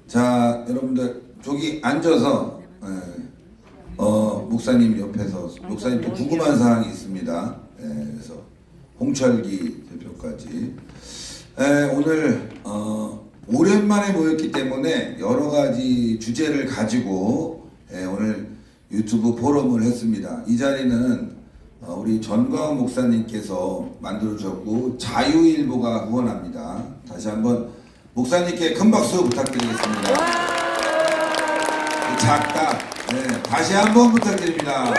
자, 여러분들 저기 앉아서 목사님 옆에서 목사님 또 궁금한 사항이 있습니다. 그래서 홍철기 대표까지 오늘 오랜만에 모였기 때문에 여러 가지 주제를 가지고 오늘 유튜브 포럼을 했습니다. 이 자리는 우리 전광 목사님께서 만들어줬고 자유일보가 후원합니다. 다시 한번 목사님께 큰 박수 부탁드리겠습니다. 작다. 다시 한번 부탁드립니다.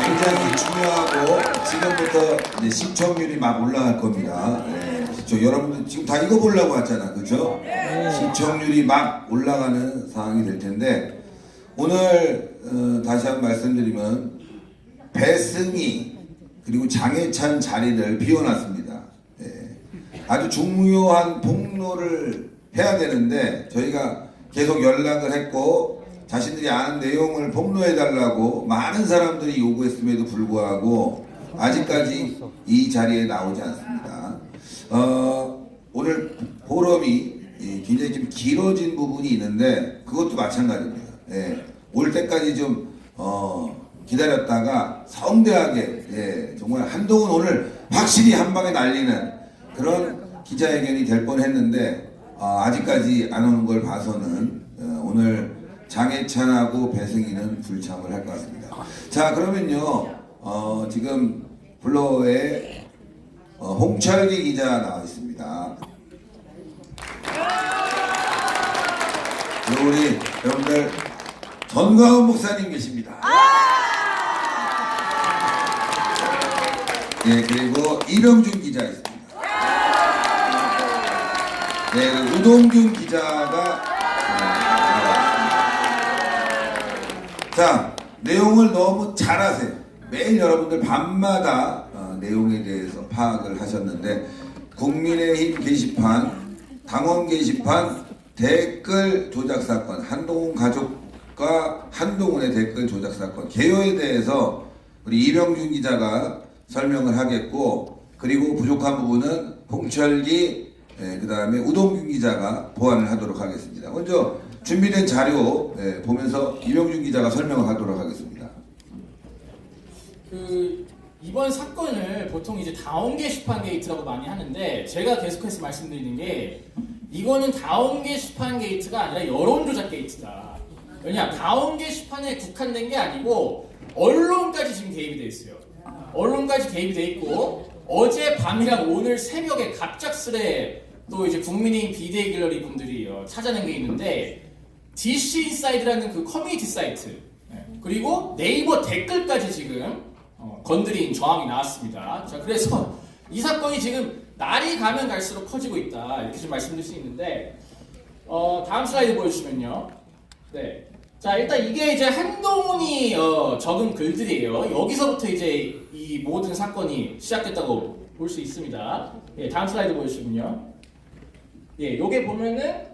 굉장히 중요하고 지금부터 이제 시청률이 막 올라갈 겁니다. 여러분들 지금 다 이거 보려고 왔잖아, 그죠? 시청률이 막 올라가는 상황이 될 텐데 오늘 다시 한번 말씀드리면 배승희 그리고 장해찬 자리를 비워놨습니다. 아주 중요한 폭로를 해야 되는데 저희가 계속 연락을 했고 자신들이 아는 내용을 폭로해달라고 많은 사람들이 요구했음에도 불구하고 아직까지 이 자리에 나오지 않습니다. 오늘 포럼이 굉장히 좀 길어진 부분이 있는데 그것도 마찬가지입니다. 올 때까지 좀 기다렸다가 성대하게 정말 한동훈 오늘 확실히 한 방에 날리는 그런 기자회견이 될 뻔했는데 아직까지 안 오는 걸 봐서는 오늘 장해찬하고 배승희는 불참을 할 것 같습니다. 자, 그러면요 지금 블로어에 홍철기 기자 나와 있습니다. 그리고 우리 여러분들 전광훈 목사님 계십니다. 그리고 이병준 기자 있습니다. 우동균 기자가 자, 내용을 너무 잘 아세요. 매일 여러분들 밤마다 내용에 대해서 파악을 하셨는데 국민의힘 게시판, 당원 게시판 댓글 조작 사건, 한동훈 가족과 한동훈의 댓글 조작 사건 개요에 대해서 우리 이병준 기자가 설명을 하겠고 그리고 부족한 부분은 홍철기 그 다음에 우동균 기자가 보완을 하도록 하겠습니다. 먼저 준비된 자료 보면서 이병준 기자가 설명을 하도록 하겠습니다. 이번 사건을 보통 이제 다운 게시판 게이트라고 많이 하는데 제가 계속해서 말씀드리는 게 이거는 다운 게시판 게이트가 아니라 여론조작 게이트다. 왜냐, 다운 게시판에 국한된 게 아니고 언론까지 지금 개입이 돼 있어요. 언론까지 개입이 돼 있고 어제 밤이랑 오늘 새벽에 갑작스레 또 이제 국민의힘 비대위 갤러리 분들이 찾아낸 게 있는데 DC 인사이드라는 그 커뮤니티 사이트 그리고 네이버 댓글까지 지금 건드린 정황이 나왔습니다. 자, 그래서 이 사건이 지금 날이 가면 갈수록 커지고 있다 이렇게 좀 말씀드릴 수 있는데 다음 슬라이드 보여주시면요. 자, 일단 이게 이제 한동훈이 적은 글들이에요. 여기서부터 이제 이 모든 사건이 시작됐다고 볼 수 있습니다. 다음 슬라이드 보여주시면요. 요게 보면은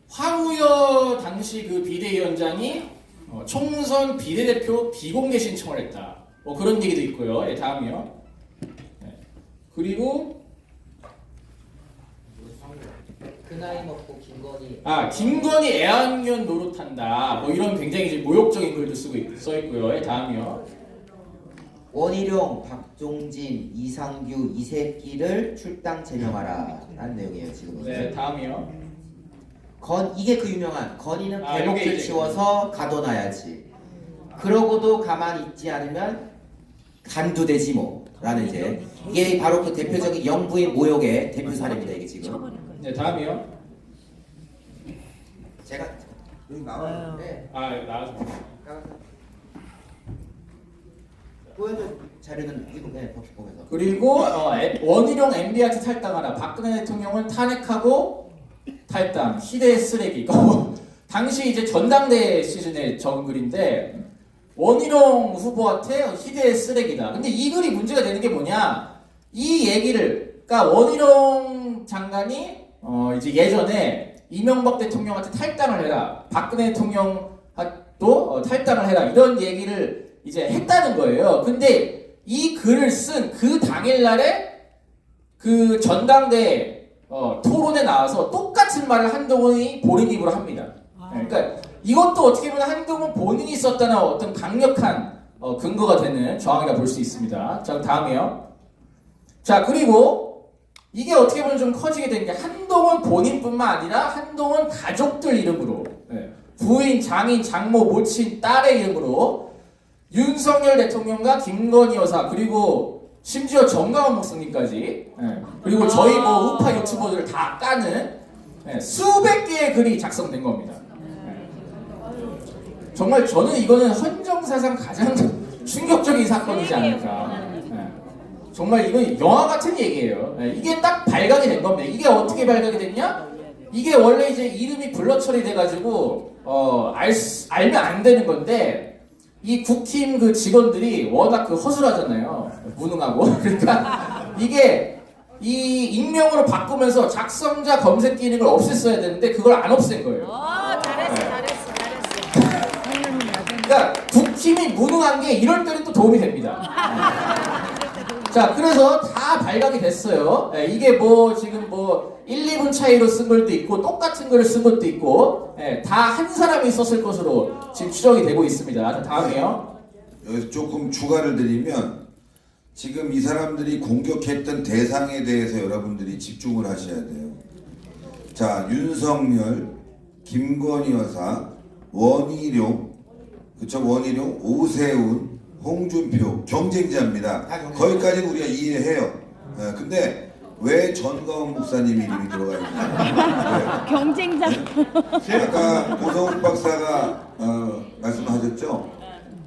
황우여 당시 그 비대위원장이 총선 비례대표 비공개 신청을 했다. 그런 얘기도 있고요. 다음이요. 그리고 그 나이 먹고 김건희 애완견 노릇한다. 이런 굉장히 이제 모욕적인 글도 써 있고요. 다음이요. 원희룡, 박종진, 이상규 이 새끼를 출당 제명하라 라는 내용이에요 지금. 다음이요. 이게 그 유명한 건희는 요게 배목줄 이제 치워서 가둬놔야지. 그러고도 가만히 있지 않으면 간두되지 뭐 라는 이게 바로 그 대표적인 영부인 모욕의 대표 사례입니다 이게 지금. 다음이요. 제가 여기 나왔는데 나와서 보여준 자료는 이거 보면서. 그리고 원희룡 MB한테 탈당하라. 박근혜 대통령을 탄핵하고 탈당. 희대의 쓰레기. 당시 이제 전당대회 시즌에 적은 글인데 원희룡 후보한테 희대의 쓰레기다. 근데 이 글이 문제가 되는 게 뭐냐? 이 얘기를 그러니까 원희룡 장관이 이제 예전에 이명박 대통령한테 탈당을 해라. 박근혜 대통령도 탈당을 해라. 이런 얘기를 이제 했다는 거예요. 근데 이 글을 쓴 그 당일날에 그 전당대 토론에 나와서 똑같은 말을 한동훈이 본인 입으로 합니다. 그러니까 이것도 어떻게 보면 한동훈 본인이 썼다는 어떤 강력한 근거가 되는 저항이라 볼 수 있습니다. 자, 다음이요. 자, 그리고 이게 어떻게 보면 좀 커지게 된 게 한동훈 본인뿐만 아니라 한동훈 가족들 이름으로 부인, 장인, 장모, 모친, 딸의 이름으로 윤석열 대통령과 김건희 여사 그리고 심지어 정강원 목사님까지 그리고 저희 뭐 우파 유튜버들을 다 까는 수백 개의 글이 작성된 겁니다. 정말 저는 이거는 헌정사상 가장 충격적인 사건이지 않을까. 정말 이건 영화 같은 얘기예요. 이게 딱 발각이 된 겁니다. 이게 어떻게 발각이 됐냐? 이게 원래 이제 이름이 블러 처리돼가지고 알면 안 되는 건데 이 국힘 그 직원들이 워낙 그 허술하잖아요. 무능하고. 그러니까 이게 이 익명으로 바꾸면서 작성자 검색 기능을 없앴어야 되는데 그걸 안 없앤 거예요. 잘했어. 그러니까 국힘이 무능한 게 이럴 때는 또 도움이 됩니다. 자, 그래서 다 발각이 됐어요. 이게 뭐 지금 뭐 1, 2분 차이로 쓴 글도 있고 똑같은 글을 쓴 것도 있고 다 한 사람이 썼을 것으로 지금 추정이 되고 있습니다. 자, 다음이요. 여기서 조금 추가를 드리면 지금 이 사람들이 공격했던 대상에 대해서 여러분들이 집중을 하셔야 돼요. 자, 윤석열, 김건희 여사, 원희룡, 그쵸? 원희룡, 오세훈, 홍준표 경쟁자입니다. 거기까지는 우리가 이해해요. 근데 왜 전가원 목사님 이름이 들어가 있냐? 경쟁자. 아까 고성욱 박사가 말씀하셨죠?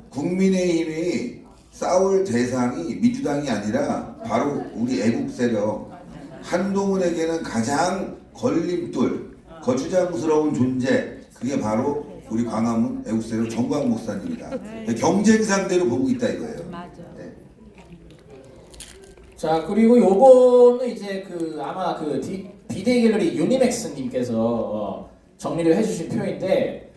국민의힘이 싸울 대상이 민주당이 아니라 바로 우리 애국 세력 한동훈에게는 가장 걸림돌, 거추장스러운 존재 그게 바로 우리 광화문 애국 세력 정광 목사님이다. 경쟁 상대로 보고 있다 이거예요. 맞아. 네. 자, 그리고 요거는 이제 그 아마 그 비데이 갤러리 유니맥스님께서 정리를 해주신 표인데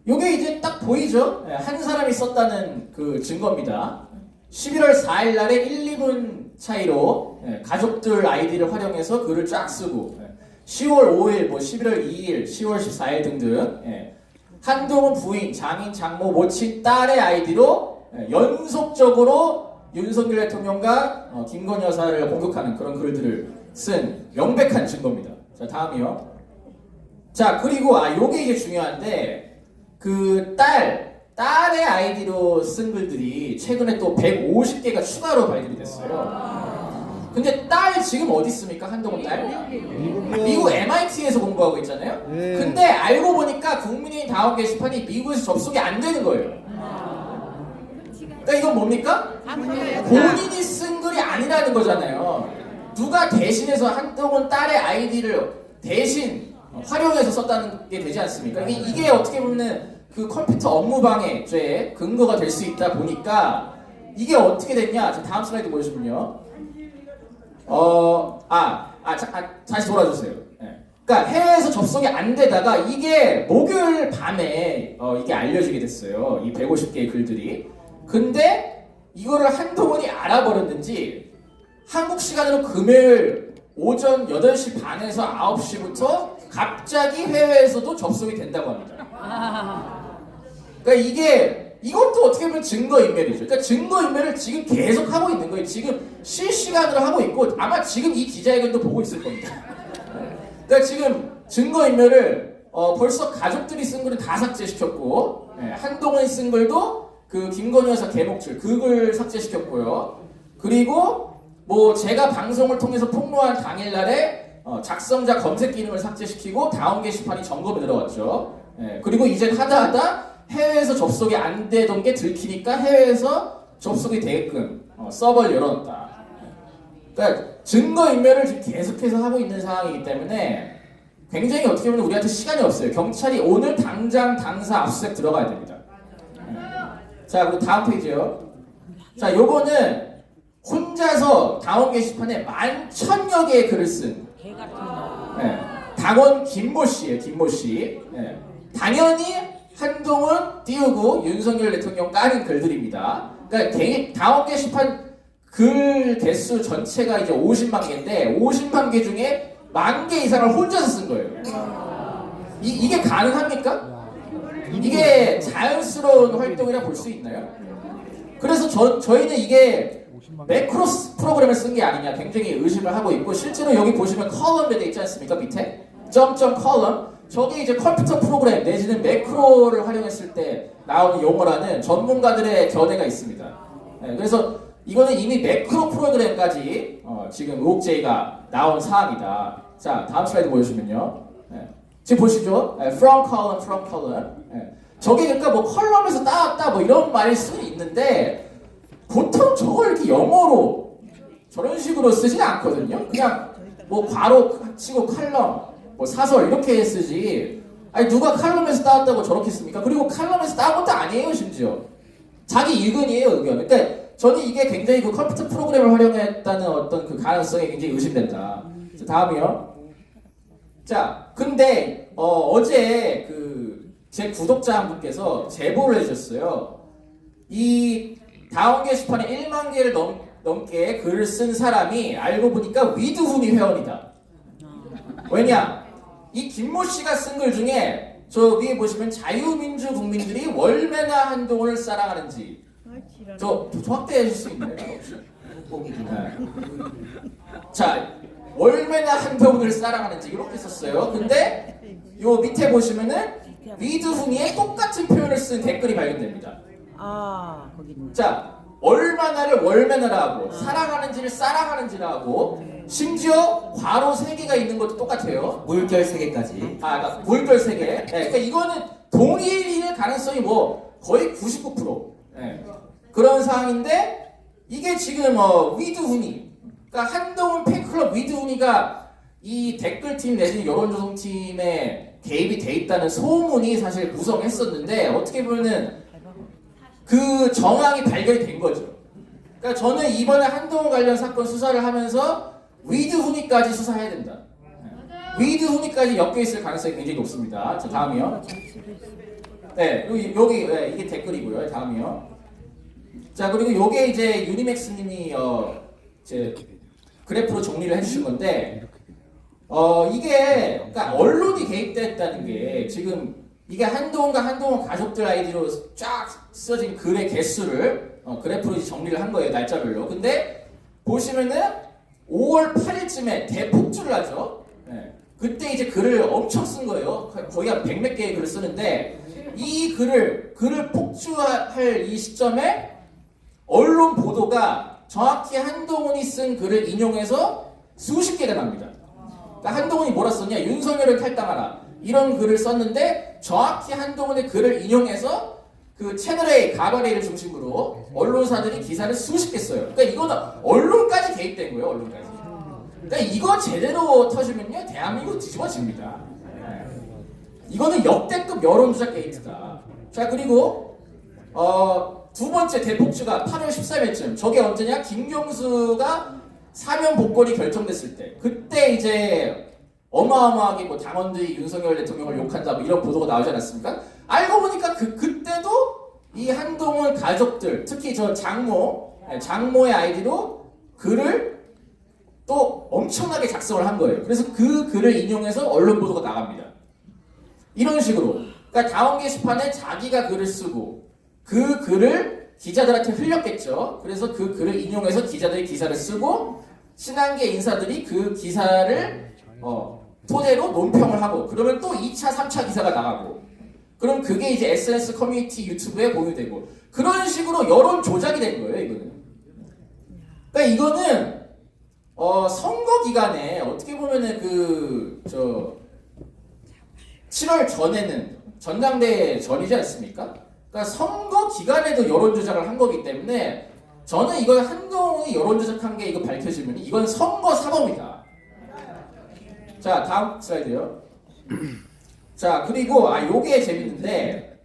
요게 이제 딱 보이죠? 한 사람이 썼다는 그 증거입니다. 11월 4일 날에 1, 2분 차이로 가족들 아이디를 활용해서 글을 쫙 쓰고 10월 5일, 뭐 11월 2일, 10월 14일 등등 한동훈 부인, 장인, 장모, 모친, 딸의 아이디로 연속적으로 윤석열 대통령과 김건희 여사를 공격하는 그런 글들을 쓴 명백한 증거입니다. 자, 다음이요. 자, 그리고 요게 이제 중요한데 그 딸의 아이디로 쓴 글들이 최근에 또 150개가 추가로 발견이 됐어요. 근데 딸 지금 어디 있습니까? 한동훈 딸? 미국 MIT에서 공부하고 있잖아요. 근데 알고 보니까 국민의힘 다원 게시판이 미국에서 접속이 안 되는 거예요. 그러니까 이건 뭡니까? 본인이 쓴 글이 아니라는 거잖아요. 누가 대신해서 한동훈 딸의 아이디를 대신 활용해서 썼다는 게 되지 않습니까? 이게 어떻게 보면 그 컴퓨터 업무방해죄의 근거가 될 수 있다 보니까 이게 어떻게 됐냐? 다음 슬라이드 보여주면요. 다시 돌아주세요. 그러니까 해외에서 접속이 안 되다가 이게 목요일 밤에 이게 알려지게 됐어요. 이 150개의 글들이. 근데 이거를 한동훈이 알아버렸는지 한국 시간으로 금요일 오전 8시 반에서 9시부터 갑자기 해외에서도 접속이 된다고 합니다. 그러니까 이것도 어떻게 보면 증거인멸이죠. 그러니까 증거인멸을 지금 계속 하고 있는 거예요. 지금 실시간으로 하고 있고 아마 지금 이 기자회견도 보고 있을 겁니다. 그러니까 지금 증거인멸을 벌써 가족들이 쓴 글은 다 삭제시켰고 한동훈이 쓴 글도 그 김건희 여사 개목줄 그 글 삭제시켰고요. 그리고 뭐 제가 방송을 통해서 폭로한 당일날에 작성자 검색 기능을 삭제시키고 다운 게시판이 점검에 들어갔죠. 그리고 이제 하다 해외에서 접속이 안 되던 게 들키니까 해외에서 접속이 되게끔 서버를 열어놨다. 그러니까 증거인멸을 지금 계속해서 하고 있는 상황이기 때문에 굉장히 어떻게 보면 우리한테 시간이 없어요. 경찰이 오늘 당장 당사 압수수색 들어가야 됩니다. 자, 그리고 다음 페이지요. 자, 요거는 혼자서 다운 게시판에 11,000여 개의 글을 쓴 당원 김모 씨예요. 김모 씨. 당연히 한동훈 띄우고 윤석열 대통령 까는 글들입니다. 그러니까 다운 게시판 글 개수 전체가 이제 50만 개인데 50만 개 중에 10,000개 이상을 혼자서 쓴 거예요. 이게 가능합니까? 이게 자연스러운 활동이라 볼 수 있나요? 그래서 저희는 이게 매크로스 프로그램을 쓴 게 아니냐 굉장히 의심을 하고 있고, 실제로 여기 보시면 컬럼에 돼 있지 않습니까? 밑에 점점 컬럼, 저게 이제 컴퓨터 프로그램 내지는 매크로를 활용했을 때 나오는 용어라는 전문가들의 견해가 있습니다. 네, 그래서 이거는 이미 매크로 프로그램까지 지금 의혹제의가 나온 사안이다. 자, 다음 슬라이드 보여주시면요. 네, 지금 보시죠. 네, from column. 네, 저게 그러니까 뭐 컬럼에서 따왔다 뭐 이런 말일 수는 있는데 보통 저걸 이렇게 영어로 저런 식으로 쓰진 않거든요. 그냥 뭐 괄호 치고 칼럼, 뭐 사설 이렇게 쓰지. 아니 누가 칼럼에서 따왔다고 저렇게 씁니까? 그리고 칼럼에서 따온 것도 아니에요, 심지어. 자기 의견이에요, 의견. 그러니까 저는 이게 굉장히 그 컴퓨터 프로그램을 활용했다는 어떤 그 가능성이 굉장히 의심된다. 자, 다음이요. 자, 근데 어제 그 제 구독자 한 분께서 제보를 해주셨어요. 이 다운 게시판에 1만 개를 넘게 글을 쓴 사람이 알고 보니까 위드훈이 회원이다. 왜냐? 이 김모 씨가 쓴 글 중에 저 위에 보시면 자유민주 국민들이 월매나 한동훈을 사랑하는지 저 확대해 주실 수 있나요? 혹시? 네. 자, 월매나 한동훈을 사랑하는지 이렇게 썼어요. 근데 요 밑에 보시면은 위드훈이의 똑같은 표현을 쓴 댓글이 발견됩니다. 아, 거기 있네. 자, 얼마나를 월매나라 하고 사랑하는지를 사랑하는지라 하고 심지어 괄호 3개가 있는 것도 똑같아요. 물결 3개까지. 그러니까 물결 3개. 네, 그러니까 이거는 동일일 가능성이 뭐 거의 99%. 네. 그런 상황인데 이게 지금 위드훈이, 그러니까 한동훈 팬클럽 위드훈이가 이 댓글팀 내지는 여론조성팀에 개입이 돼 있다는 소문이 사실 무성했었는데 어떻게 보면은 그 정황이 발견이 된 거죠. 그러니까 저는 이번에 한동훈 관련 사건 수사를 하면서 위드훈이까지 수사해야 된다. 위드훈이까지 엮여 있을 가능성이 굉장히 높습니다. 자, 다음이요. 네, 여기 네, 이게 댓글이고요. 다음이요. 자, 그리고 요게 이제 유니맥스님이 이제 그래프로 정리를 해주신 건데, 이게 그러니까 언론이 개입됐다는 게 지금 이게 한동훈과 한동훈 가족들 아이디로 쫙 써진 글의 개수를 그래프로 정리를 한 거예요, 날짜별로. 근데 보시면은 5월 8일쯤에 대폭주를 하죠. 네. 그때 이제 글을 엄청 쓴 거예요. 거의 한 100몇 개의 글을 쓰는데 이 글을 폭주할 이 시점에 언론 보도가 정확히 한동훈이 쓴 글을 인용해서 수십 개가 납니다. 그러니까 한동훈이 뭐라 썼냐? 윤석열을 탈당하라. 이런 글을 썼는데 정확히 한동훈의 글을 인용해서 그 채널A, 가발A를 중심으로 언론사들이 기사를 수십 개 써요. 그러니까 이거는 언론까지 개입된 거예요, 언론까지. 그러니까 이거 제대로 터지면요, 대한민국 뒤집어집니다. 이거는 역대급 여론조작 게이트다. 자, 그리고 두 번째 대폭주가 8월 13일쯤. 저게 언제냐? 김경수가 사면 복권이 결정됐을 때. 그때 이제 어마어마하게 뭐 당원들이 윤석열 대통령을 욕한다 뭐 이런 보도가 나오지 않았습니까? 알고 보니까 그때도 이 한동훈 가족들, 특히 저 장모의 아이디로 글을 또 엄청나게 작성을 한 거예요. 그래서 그 글을 인용해서 언론 보도가 나갑니다. 이런 식으로. 그러니까 다운 게시판에 자기가 글을 쓰고 그 글을 기자들한테 흘렸겠죠. 그래서 그 글을 인용해서 기자들이 기사를 쓰고 친한계 인사들이 그 기사를 토대로 논평을 하고 그러면 또 2차, 3차 기사가 나가고 그럼 그게 이제 SNS 커뮤니티 유튜브에 공유되고 그런 식으로 여론 조작이 된 거예요, 이거는. 그러니까 이거는 선거 기간에 어떻게 보면은 7월 전에는 전당대회 전이지 않습니까? 그러니까 선거 기간에도 여론 조작을 한 거기 때문에 저는 이걸 한동훈이 여론 조작한 게 이거 밝혀지면 이건 선거 사범이다. 자, 다음 슬라이드요. 자, 그리고 요게 재밌는데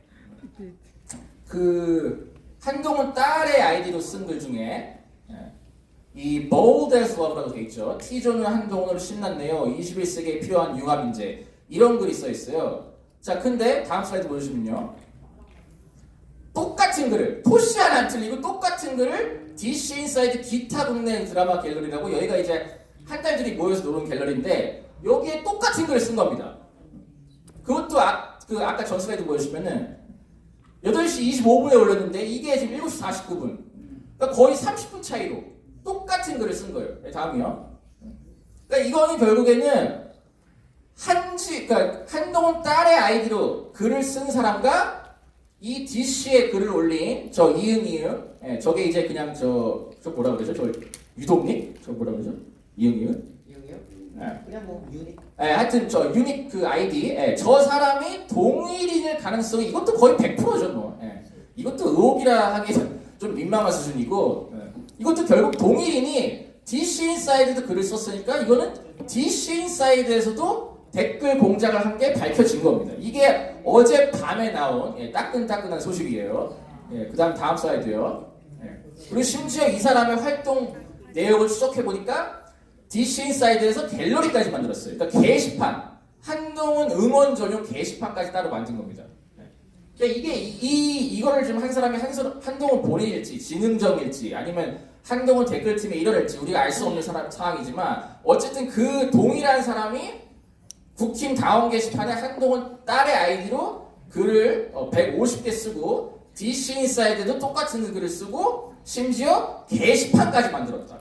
그 한동훈 딸의 아이디로 쓴 글 중에 이 bold as love라고 돼 있죠. T존은 한동훈으로 신났네요. 21세기에 필요한 융합 인재. 이런 글이 써 있어요. 자, 근데 다음 슬라이드 보여주시면요. 똑같은 글을 토시 하나 안 틀리고 똑같은 글을 DC 인사이드 기타 국내 드라마 갤러리라고 여기가 이제 한 달들이 모여서 노는 갤러리인데 여기에 똑같은 글을 쓴 겁니다. 그것도 아까 전 슬라이드 보여주시면은 8시 25분에 올렸는데 이게 지금 7시 49분. 그러니까 거의 30분 차이로 똑같은 글을 쓴 거예요. 네, 다음이요. 그러니까 이거는 결국에는 그러니까 한동훈 딸의 아이디로 글을 쓴 사람과 이 DC에 글을 올린 저 이응이응, 예, 저게 이제 그냥 저 뭐라 그러죠? 저 유독ник? 저 뭐라 그러죠? 이응이응? 이형이요? 예. 그냥 뭐 유닛. 예, 하여튼 저 유닉 그 아이디, 예, 저 사람이 동일인일 가능성이 이것도 거의 100%죠 뭐. 예. 이것도 의혹이라 하기에는 좀 민망한 수준이고, 예. 이것도 결국 동일인이 DC 인사이드도 글을 썼으니까 이거는 DC 인사이드에서도 댓글 공작을 한 게 밝혀진 겁니다. 이게 어제 밤에 나온 따끈따끈한 소식이에요. 예, 그다음 다음 슬라이드요. 예. 그리고 심지어 이 사람의 활동 내역을 추적해 보니까 DC 인사이드에서 갤러리까지 만들었어요. 그러니까 게시판, 한동훈 응원 전용 게시판까지 따로 만든 겁니다. 예. 그러니까 이게 이거를 지금 한 사람이 한동훈 본인일지, 진흥정일지, 아니면 한동훈 댓글팀의 일원일지 우리가 알 수 없는 상황이지만 어쨌든 그 동일한 사람이 국힘 다운 게시판에 한동훈 딸의 아이디로 글을 150개 쓰고 DC 인사이드도 똑같은 글을 쓰고 심지어 게시판까지 만들었다.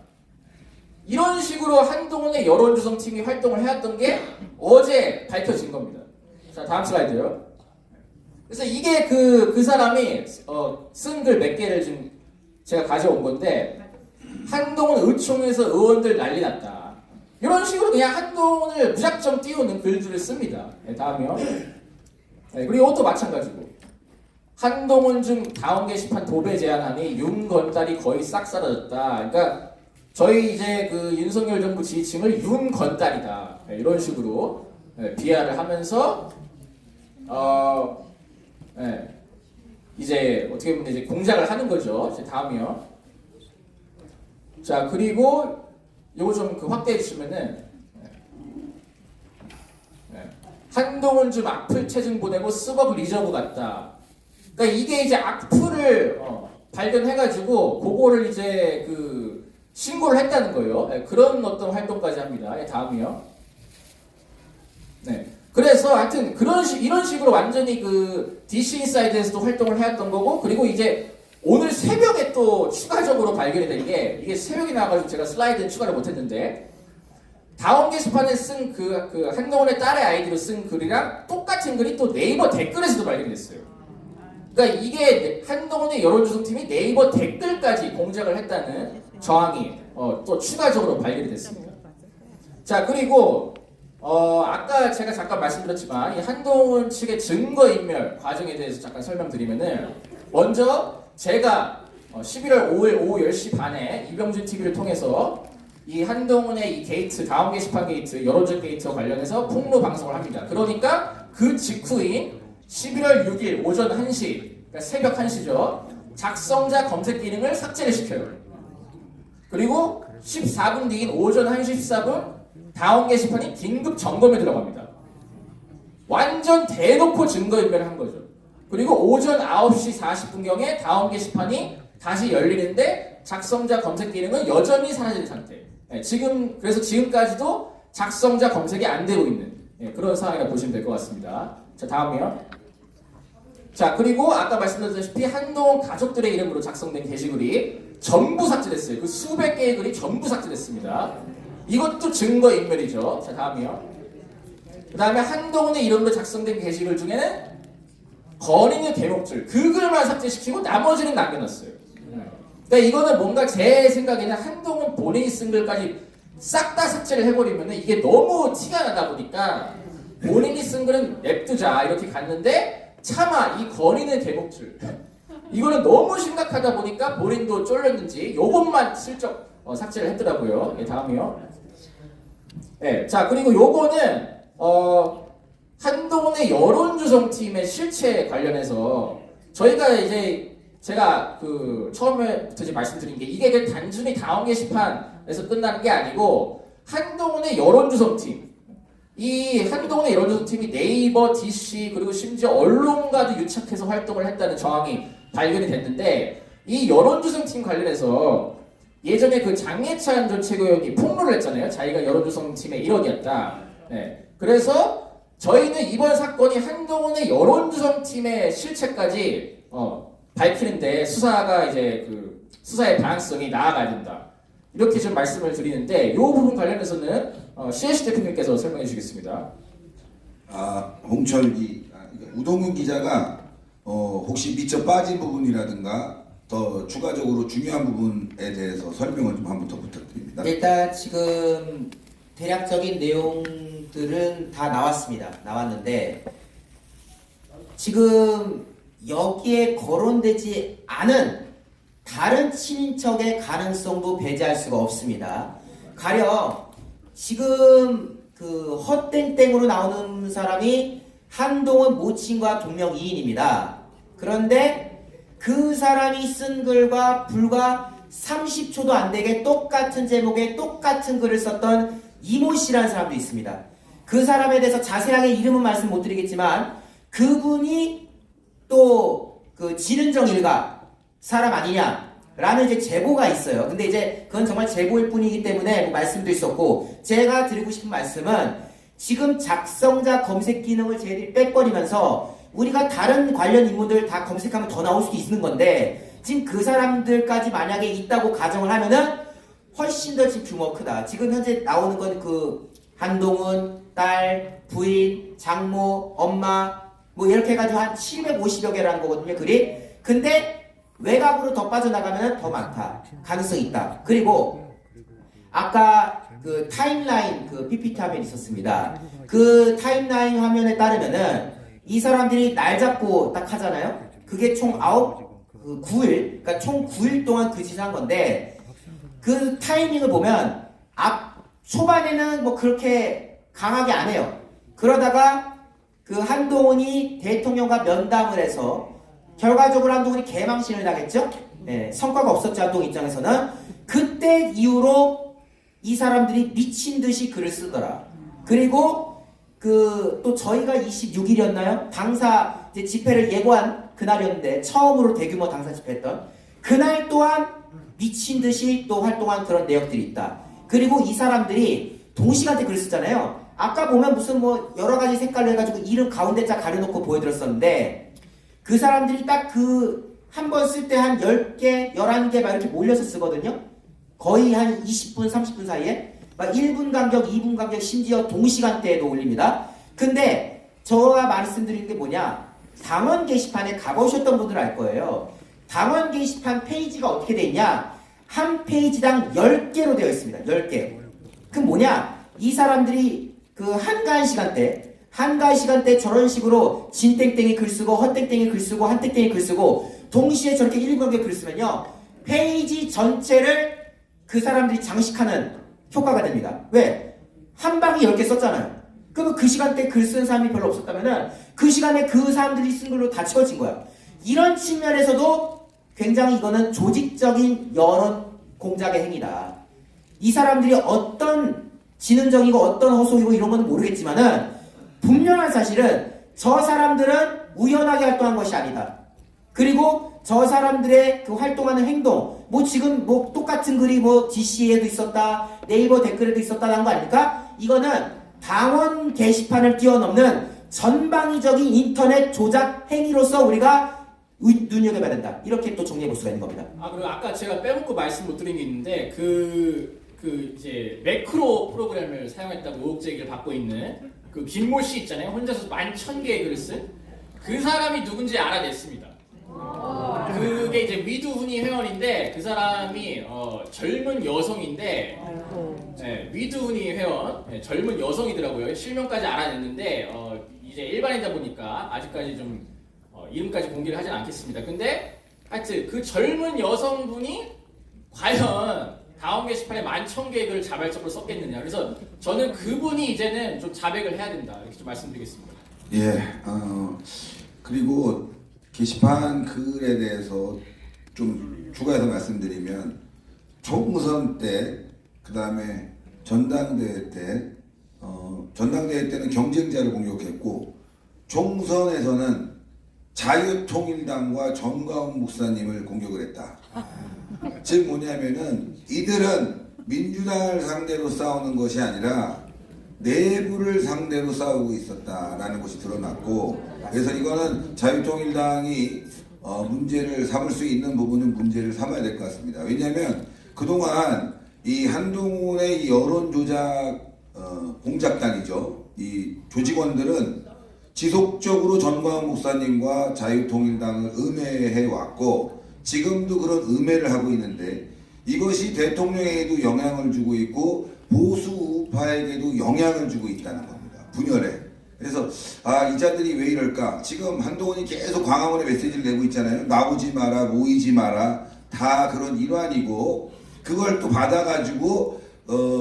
이런 식으로 한동훈의 여론조성팀이 활동을 해왔던 게 어제 밝혀진 겁니다. 자, 다음 슬라이드요. 그래서 이게 그 사람이 쓴 글 몇 개를 지금 제가 가져온 건데 한동훈 의총에서 의원들 난리 났다. 이런 식으로 그냥 한동훈을 무작정 띄우는 글들을 씁니다. 네, 다음이요. 네, 그리고 이것도 마찬가지고 한동훈 중 다운 게시판 도배 제안하니 윤건달이 거의 싹 사라졌다. 그러니까 저희 이제 그 윤석열 정부 지지층을 윤건달이다. 네, 이런 식으로 비하를 하면서 이제 어떻게 보면 이제 공작을 하는 거죠. 이제 다음이요. 자, 그리고 요거 좀 확대해 주시면은 한동훈 좀 악플 체증 보내고 스벅 리저브 같다. 그러니까 이게 이제 악플을 발견해가지고 그거를 이제 그 신고를 했다는 거예요. 그런 어떤 활동까지 합니다. 다음이요. 네. 그래서 하여튼 이런 식으로 완전히 그 DC 인사이드에서도 활동을 해왔던 거고, 그리고 이제 오늘 새벽에 또 추가적으로 발견이 된 게 이게 새벽에 나와가지고 제가 슬라이드는 추가를 못했는데 다운 게시판에 쓴 그 한동훈의 딸의 아이디로 쓴 글이랑 똑같은 글이 또 네이버 댓글에서도 발견이 됐어요. 그러니까 이게 한동훈의 여론조성팀이 네이버 댓글까지 공작을 했다는 정황이 또 추가적으로 발견이 됐습니다. 자, 그리고 아까 제가 잠깐 말씀드렸지만 이 한동훈 측의 증거인멸 과정에 대해서 잠깐 설명드리면은 먼저 제가 11월 5일 오후 10시 반에 이병준 TV를 통해서 이 한동훈의 이 게이트, 다운 게시판 게이트, 여론전 게이트와 관련해서 폭로 방송을 합니다. 그러니까 그 직후인 11월 6일 오전 1시, 그러니까 새벽 1시죠. 작성자 검색 기능을 삭제를 시켜요. 그리고 14분 뒤인 오전 1시 14분 다운 게시판이 긴급 점검에 들어갑니다. 완전 대놓고 증거인멸을 한 거죠. 그리고 오전 9시 40분경에 다운 게시판이 다시 열리는데 작성자 검색 기능은 여전히 사라진 상태. 그래서 지금까지도 작성자 검색이 안 되고 있는 그런 상황이라 보시면 될 것 같습니다. 자, 다음이요. 자, 그리고 아까 말씀드렸다시피 한동훈 가족들의 이름으로 작성된 게시글이 전부 삭제됐어요. 그 수백 개의 글이 전부 삭제됐습니다. 이것도 증거인멸이죠. 자, 다음이요. 그 다음에 한동훈의 이름으로 작성된 게시글 중에는 건인의 대목줄 그 글만 삭제시키고 나머지는 남겨놨어요. 그러니까 이거는 뭔가 제 생각에는 한동훈 본인이 쓴 글까지 싹 다 삭제를 해버리면 이게 너무 티가 나다 보니까 본인이 쓴 글은 냅두자 이렇게 갔는데 차마 이 건인의 대목줄 이거는 너무 심각하다 보니까 본인도 쫄렸는지 요것만 슬쩍 삭제를 했더라고요. 다음이요. 네, 자, 그리고 요거는 한동훈의 여론조성팀의 실체 관련해서 저희가 이제 제가 그 처음에부터 이제 말씀드린 게 이게 그 단순히 다운 게시판에서 끝나는 게 아니고 한동훈의 여론조성팀, 이 한동훈의 여론조성팀이 네이버, DC 그리고 심지어 언론과도 유착해서 활동을 했다는 정황이 발견이 됐는데 이 여론조성팀 관련해서 예전에 그 장예찬 전 최고위원이 폭로를 했잖아요. 자기가 여론조성팀의 일원이었다. 네. 그래서 저희는 이번 사건이 한동훈의 여론조성팀의 실체까지 밝히는데 수사가 이제 그 수사의 방향성이 나아가야 된다. 이렇게 좀 말씀을 드리는데 이 부분 관련해서는 CLC 대표님께서 설명해 주시겠습니다. 홍철기 우동근 기자가 혹시 미처 빠진 부분이라든가 더 추가적으로 중요한 부분에 대해서 설명을 좀 한번 더 부탁드립니다. 일단 지금 대략적인 내용들은 다 나왔는데 지금 여기에 거론되지 않은 다른 친인척의 가능성도 배제할 수가 없습니다. 가령 지금 그 헛땡땡으로 나오는 사람이 한동훈 모친과 동명이인입니다. 그런데 그 사람이 쓴 글과 불과 30초도 안 되게 똑같은 제목의 똑같은 글을 썼던 이모 씨라는 사람도 있습니다. 그 사람에 대해서 자세하게 이름은 말씀 못 드리겠지만 그분이 또 그 진은정 일가 사람 아니냐라는 이제 제보가 있어요. 근데 이제 그건 정말 제보일 뿐이기 때문에 뭐 말씀드릴 수 없고 제가 드리고 싶은 말씀은 지금 작성자 검색 기능을 저희들이 빼버리면서 우리가 다른 관련 인물들 다 검색하면 더 나올 수도 있는 건데 지금 그 사람들까지 만약에 있다고 가정을 하면은 훨씬 더 지금 규모가 크다. 지금 현재 나오는 건 그 한동훈, 딸, 부인, 장모, 엄마 뭐 이렇게 해가지고 한 750여 개라는 거거든요. 글이. 근데 외곽으로 더 빠져나가면 더 많다. 가능성이 있다. 그리고 아까 그 타임라인 그 PPT 화면이 있었습니다. 그 타임라인 화면에 따르면은 이 사람들이 날 잡고 딱 하잖아요. 그게 총 9일, 그러니까 총 9일 동안 그 짓을 한 건데 그 타이밍을 보면 초반에는 뭐 그렇게 강하게 안 해요. 그러다가 그 한동훈이 대통령과 면담을 해서 결과적으로 한동훈이 개망신을 당했죠. 네, 성과가 없었죠. 한동훈 입장에서는. 그때 이후로 이 사람들이 미친 듯이 글을 쓰더라. 그리고 그 또 저희가 26일이었나요? 당사 이제 집회를 예고한 그날이었는데 처음으로 대규모 당사 집회했던 그날 또한 미친 듯이 또 활동한 그런 내역들이 있다. 그리고 이 사람들이 동시간대 글을 쓰잖아요. 아까 보면 무슨 뭐 여러 가지 색깔로 해가지고 이름 가운데 짝 가려놓고 보여드렸었는데 그 사람들이 딱 그 한 번 쓸 때 한 10개, 11개 막 이렇게 몰려서 쓰거든요. 거의 한 20분, 30분 사이에 막 1분 간격, 2분 간격 심지어 동시간대에도 올립니다. 근데 저가 말씀드리는 게 뭐냐 당원 게시판에 가보셨던 분들 알 거예요. 당원 게시판 페이지가 어떻게 돼 있냐 한 페이지당 10개로 되어 있습니다. 10개. 그럼 뭐냐 이 사람들이 그 한가한 시간대 저런 식으로 진땡땡이 글 쓰고 헛땡땡이 글 쓰고 한땡땡이 글 쓰고 동시에 저렇게 1분에 글 쓰면요 페이지 전체를 그 사람들이 장식하는 효과가 됩니다. 왜? 한 방에 10개 썼잖아요. 그러면 그 시간대 글 쓰는 사람이 별로 없었다면은 그 시간에 그 사람들이 쓴 글로 다 채워진 거야. 이런 측면에서도 굉장히 이거는 조직적인 여론 공작의 행위다. 이 사람들이 어떤 진은정이고 어떤 허소이고 이런 건 모르겠지만은 분명한 사실은 저 사람들은 우연하게 활동한 것이 아니다. 그리고 저 사람들의 그 활동하는 행동 뭐 지금 뭐 똑같은 글이 뭐 DC에도 있었다 네이버 댓글에도 있었다는 거 아닙니까? 이거는 당원 게시판을 뛰어넘는 전방위적인 인터넷 조작 행위로서 우리가 눈여겨봐야 된다. 이렇게 또 정리해 볼 수가 있는 겁니다. 그리고 아까 제가 빼먹고 말씀 못 드린 게 있는데 그 이제 매크로 프로그램을 사용했다고 의혹 제기를 받고 있는 그 김모 씨 있잖아요. 혼자서 11,000개의 글을 쓴 그 사람이 누군지 알아냈습니다. 그게 이제 위두훈이 회원인데 그 사람이 젊은 여성인데 위두훈이 회원 젊은 여성이더라고요. 실명까지 알아냈는데 이제 일반인이다 보니까 아직까지 좀 이름까지 공개를 하진 않겠습니다. 근데 하여튼 그 젊은 여성분이 과연 다음 게시판에 11,000개의 글을 자발적으로 썼겠느냐. 그래서 저는 그분이 이제는 좀 자백을 해야 된다. 이렇게 좀 말씀드리겠습니다. 예, 그리고 게시판 글에 대해서 좀 추가해서 말씀드리면 총선 때, 그 다음에 전당대회 때, 전당대회 때는 경쟁자를 공격했고 총선에서는 자유통일당과 정광훈 목사님을 공격을 했다. 즉 뭐냐면은 이들은 민주당을 상대로 싸우는 것이 아니라 내부를 상대로 싸우고 있었다라는 것이 드러났고, 그래서 이거는 자유통일당이 문제를 삼을 수 있는 부분은 문제를 삼아야 될 것 같습니다. 왜냐하면 그동안 이 한동훈의 이 여론 조작 공작단이죠. 이 조직원들은 지속적으로 전광훈 목사님과 자유통일당을 음해해 왔고 지금도 그런 음해를 하고 있는데, 이것이 대통령에게도 영향을 주고 있고 보수 우파에게도 영향을 주고 있다는 겁니다. 분열에. 그래서 이 자들이 왜 이럴까? 지금 한동훈이 계속 광화문에 메시지를 내고 있잖아요. 나오지 마라, 모이지 마라, 다 그런 일환이고, 그걸 또 받아가지고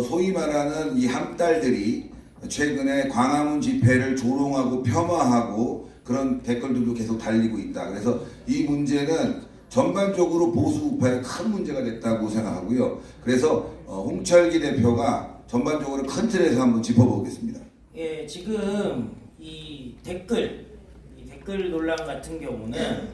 소위 말하는 이 함딸들이 최근에 광화문 집회를 조롱하고 폄하하고 그런 댓글들도 계속 달리고 있다. 그래서 이 문제는 전반적으로 보수 우파에 큰 문제가 됐다고 생각하고요. 그래서 홍철기 대표가 전반적으로 큰 틀에서 한번 짚어보겠습니다. 예, 지금 이 댓글 논란 같은 경우는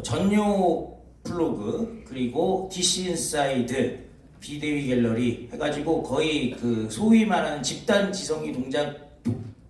전용 블로그 그리고 DC 인사이드 비대위 갤러리 해가지고 거의 그 소위 말하는 집단 지성이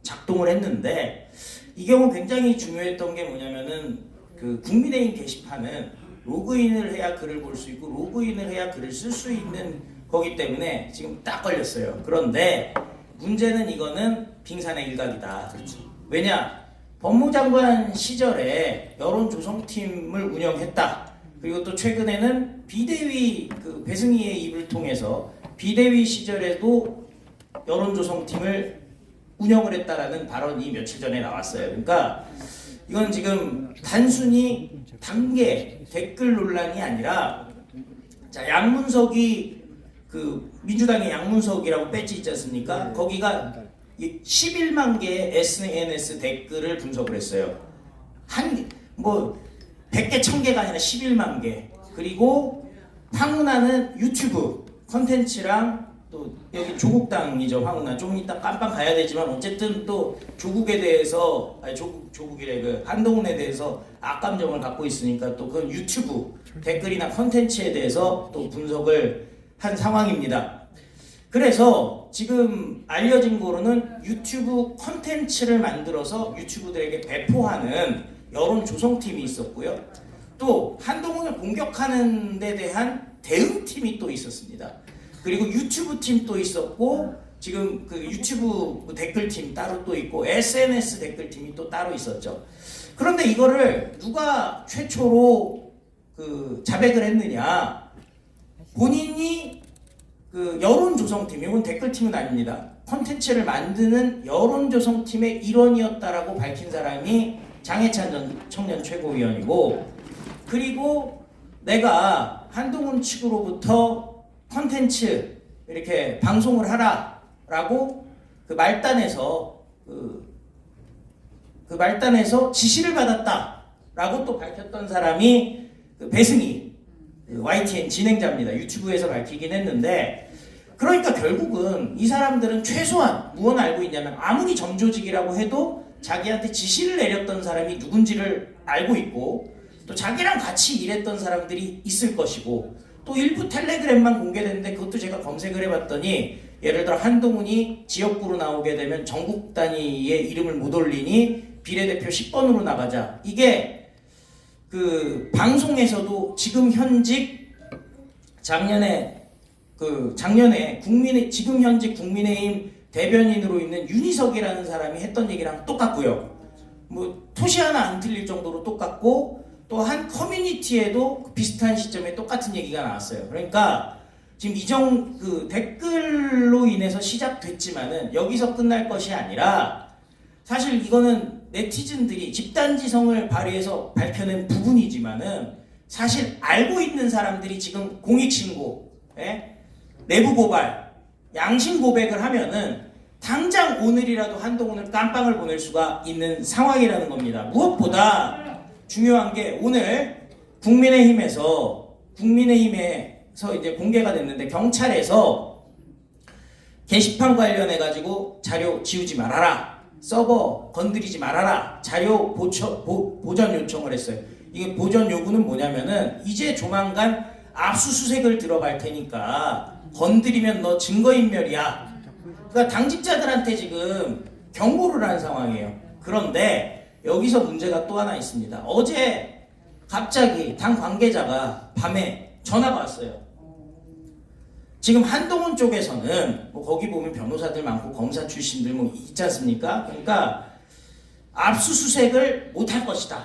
작동을 했는데, 이 경우 굉장히 중요했던 게 뭐냐면은 그 국민의힘 게시판은 로그인을 해야 글을 볼 수 있고 로그인을 해야 글을 쓸 수 있는 거기 때문에 지금 딱 걸렸어요. 그런데 문제는 이거는 빙산의 일각이다. 그렇죠. 왜냐? 법무장관 시절에 여론조성팀을 운영했다. 그리고 또 최근에는 비대위 배승희의 입을 통해서 비대위 시절에도 여론조성팀을 운영을 했다라는 발언이 며칠 전에 나왔어요. 그러니까 이건 지금 단순히 단계 댓글 논란이 아니라, 자, 양문석이 민주당의 양문석이라고 배지 있지 않습니까? 거기가 11만 개의 SNS 댓글을 분석을 했어요. 100개, 1000개가 아니라 11만 개. 그리고 황운하는 유튜브 컨텐츠랑 또 여기 조국당이죠. 황운하. 좀 이따 깜빡 가야 되지만 어쨌든 또 조국에 대해서, 조국이래, 한동훈에 대해서 악감정을 갖고 있으니까 또 그 유튜브 댓글이나 컨텐츠에 대해서 또 분석을 한 상황입니다. 그래서 지금 알려진 거로는 유튜브 컨텐츠를 만들어서 유튜브들에게 배포하는 여론 조성팀이 있었고요. 또 한동훈을 공격하는 데 대한 대응팀이 또 있었습니다. 그리고 유튜브 팀도 있었고, 지금 그 유튜브 댓글팀 따로 또 있고 SNS 댓글팀이 또 따로 있었죠. 그런데 이거를 누가 최초로 자백을 했느냐? 본인이 여론조성팀, 이건 댓글팀은 아닙니다. 컨텐츠를 만드는 여론조성팀의 일원이었다라고 밝힌 사람이 장해찬 전 청년 최고위원이고, 그리고 내가 한동훈 측으로부터 컨텐츠 이렇게 방송을 하라라고 말단에서 지시를 받았다라고 또 밝혔던 사람이 배승희 YTN 진행자입니다. 유튜브에서 밝히긴 했는데, 그러니까 결국은 이 사람들은 최소한 무엇을 알고 있냐면, 아무리 점조직이라고 해도 자기한테 지시를 내렸던 사람이 누군지를 알고 있고, 또 자기랑 같이 일했던 사람들이 있을 것이고, 또 일부 텔레그램만 공개됐는데 그것도 제가 검색을 해봤더니, 예를 들어 한동훈이 지역구로 나오게 되면 전국 단위의 이름을 못 올리니 비례대표 10번으로 나가자. 이게 방송에서도 지금 현직 작년에 지금 현직 국민의힘 대변인으로 있는 윤희석이라는 사람이 했던 얘기랑 똑같고요. 토시 하나 안 틀릴 정도로 똑같고, 또 한 커뮤니티에도 비슷한 시점에 똑같은 얘기가 나왔어요. 그러니까 지금 댓글로 인해서 시작됐지만은 여기서 끝날 것이 아니라, 사실 이거는 네티즌들이 집단지성을 발휘해서 밝혀낸 부분이지만은, 사실 알고 있는 사람들이 지금 공익신고, 내부 고발, 양심 고백을 하면은 당장 오늘이라도 한동훈을 깜빵을 보낼 수가 있는 상황이라는 겁니다. 무엇보다 중요한 게, 오늘 국민의힘에서 이제 공개가 됐는데, 경찰에서 게시판 관련해 가지고 자료 지우지 말아라, 서버 건드리지 말아라. 자료 보전 요청을 했어요. 이게 보전 요구는 뭐냐면은 이제 조만간 압수수색을 들어갈 테니까 건드리면 너 증거인멸이야. 그러니까 당직자들한테 지금 경고를 한 상황이에요. 그런데 여기서 문제가 또 하나 있습니다. 어제 갑자기 당 관계자가 밤에 전화가 왔어요. 지금 한동훈 쪽에서는 뭐 거기 보면 변호사들 많고 검사 출신들 뭐 있지 않습니까? 그러니까 압수수색을 못할 것이다.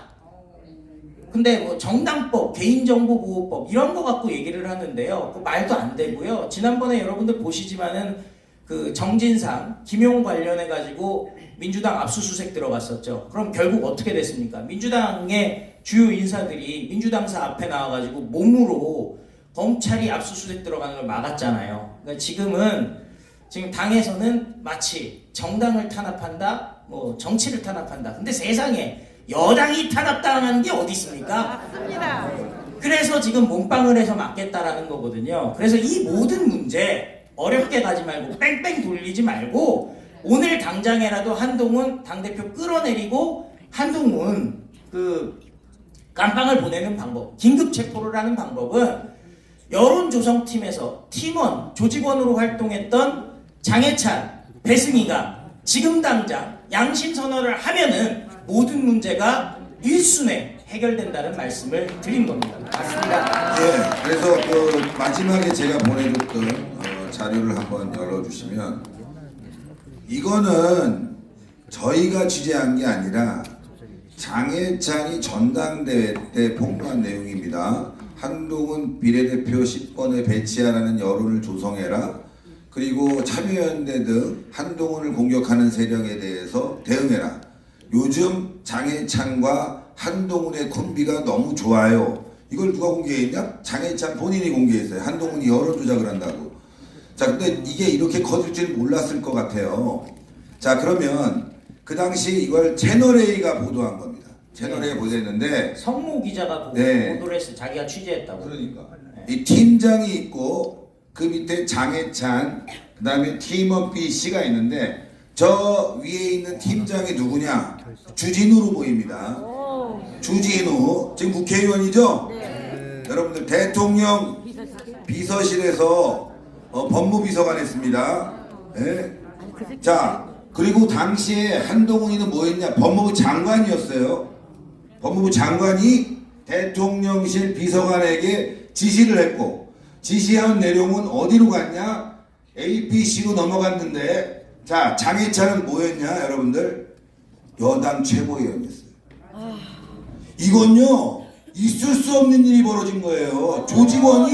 근데 뭐 정당법, 개인정보보호법 이런 거 갖고 얘기를 하는데요. 그 말도 안 되고요. 지난번에 여러분들 보시지만은 그 정진상, 김용 관련해 가지고 민주당 압수수색 들어갔었죠. 그럼 결국 어떻게 됐습니까? 민주당의 주요 인사들이 민주당사 앞에 나와가지고 몸으로 검찰이 압수수색 들어가는 걸 막았잖아요. 그러니까 지금 당에서는 마치 정당을 탄압한다, 뭐 정치를 탄압한다. 근데 세상에 여당이 탄압당하는 게 어디 있습니까? 맞습니다. 그래서 지금 몸빵을 해서 막겠다라는 거거든요. 그래서 이 모든 문제 어렵게 가지 말고 뺑뺑 돌리지 말고 오늘 당장에라도 한동훈 당대표 끌어내리고 한동훈 그 깜빵을 보내는 방법, 긴급 체포를 하는 방법은 여론조성팀에서 팀원, 조직원으로 활동했던 장해찬, 배승희가 지금 당장 양심선언을 하면은 모든 문제가 일순에 해결된다는 말씀을 드린 겁니다. 맞습니다. 예, 그래서 그 마지막에 제가 보내줬던 자료를 한번 열어주시면 이거는 저희가 취재한 게 아니라 장해찬이 전당대회 때 폭로한 내용입니다. 한동훈 비례대표 10번에 배치하라는 여론을 조성해라. 그리고 참여연대 등 한동훈을 공격하는 세력에 대해서 대응해라. 요즘 장해찬과 한동훈의 콤비가 너무 좋아요. 이걸 누가 공개했냐? 장해찬 본인이 공개했어요. 한동훈이 여론 조작을 한다고. 자, 근데 이게 이렇게 커질 줄 몰랐을 것 같아요. 자, 그러면 그 당시 이걸 채널A가 보도한 겁니다. 채널A가 보도했는데 성모 기자가 네. 보도를 했어요. 자기가 취재했다고. 그러니까 이 팀장이 있고 그 밑에 장해찬, 그 다음에 팀원 B씨가 있는데 저 위에 있는 팀장이 누구냐? 주진우로 보입니다. 주진우 지금 국회의원이죠? 네. 여러분들 대통령 비서실에서 법무비서관 했습니다. 네. 자, 그리고 당시에 한동훈이는 뭐였냐? 법무부 장관이었어요. 법무부 장관이 대통령실 비서관에게 지시를 했고 지시한 내용은 어디로 갔냐? APC로 넘어갔는데 자, 장해찬은 뭐였냐 여러분들? 여당 최고위원이었어요. 이건요 있을 수 없는 일이 벌어진 거예요. 조직원이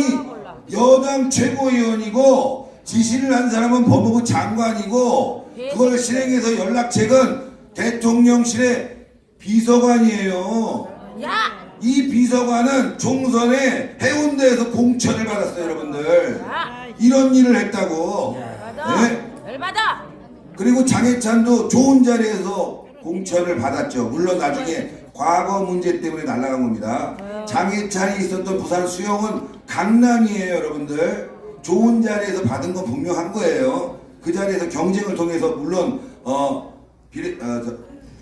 여당 최고위원이고 지시를 한 사람은 법무부 장관이고 그걸 실행해서 연락책은 대통령실의 비서관이에요. 이 비서관은 총선에 해운대에서 공천을 받았어요, 여러분들. 이런 일을 했다고. 네? 열받아. 그리고 장해찬도 좋은 자리에서 공천을 받았죠. 물론 나중에 과거 문제 때문에 날아간 겁니다. 장해찬이 있었던 부산 수영은 강남이에요, 여러분들. 좋은 자리에서 받은 건 분명한 거예요. 그 자리에서 경쟁을 통해서 물론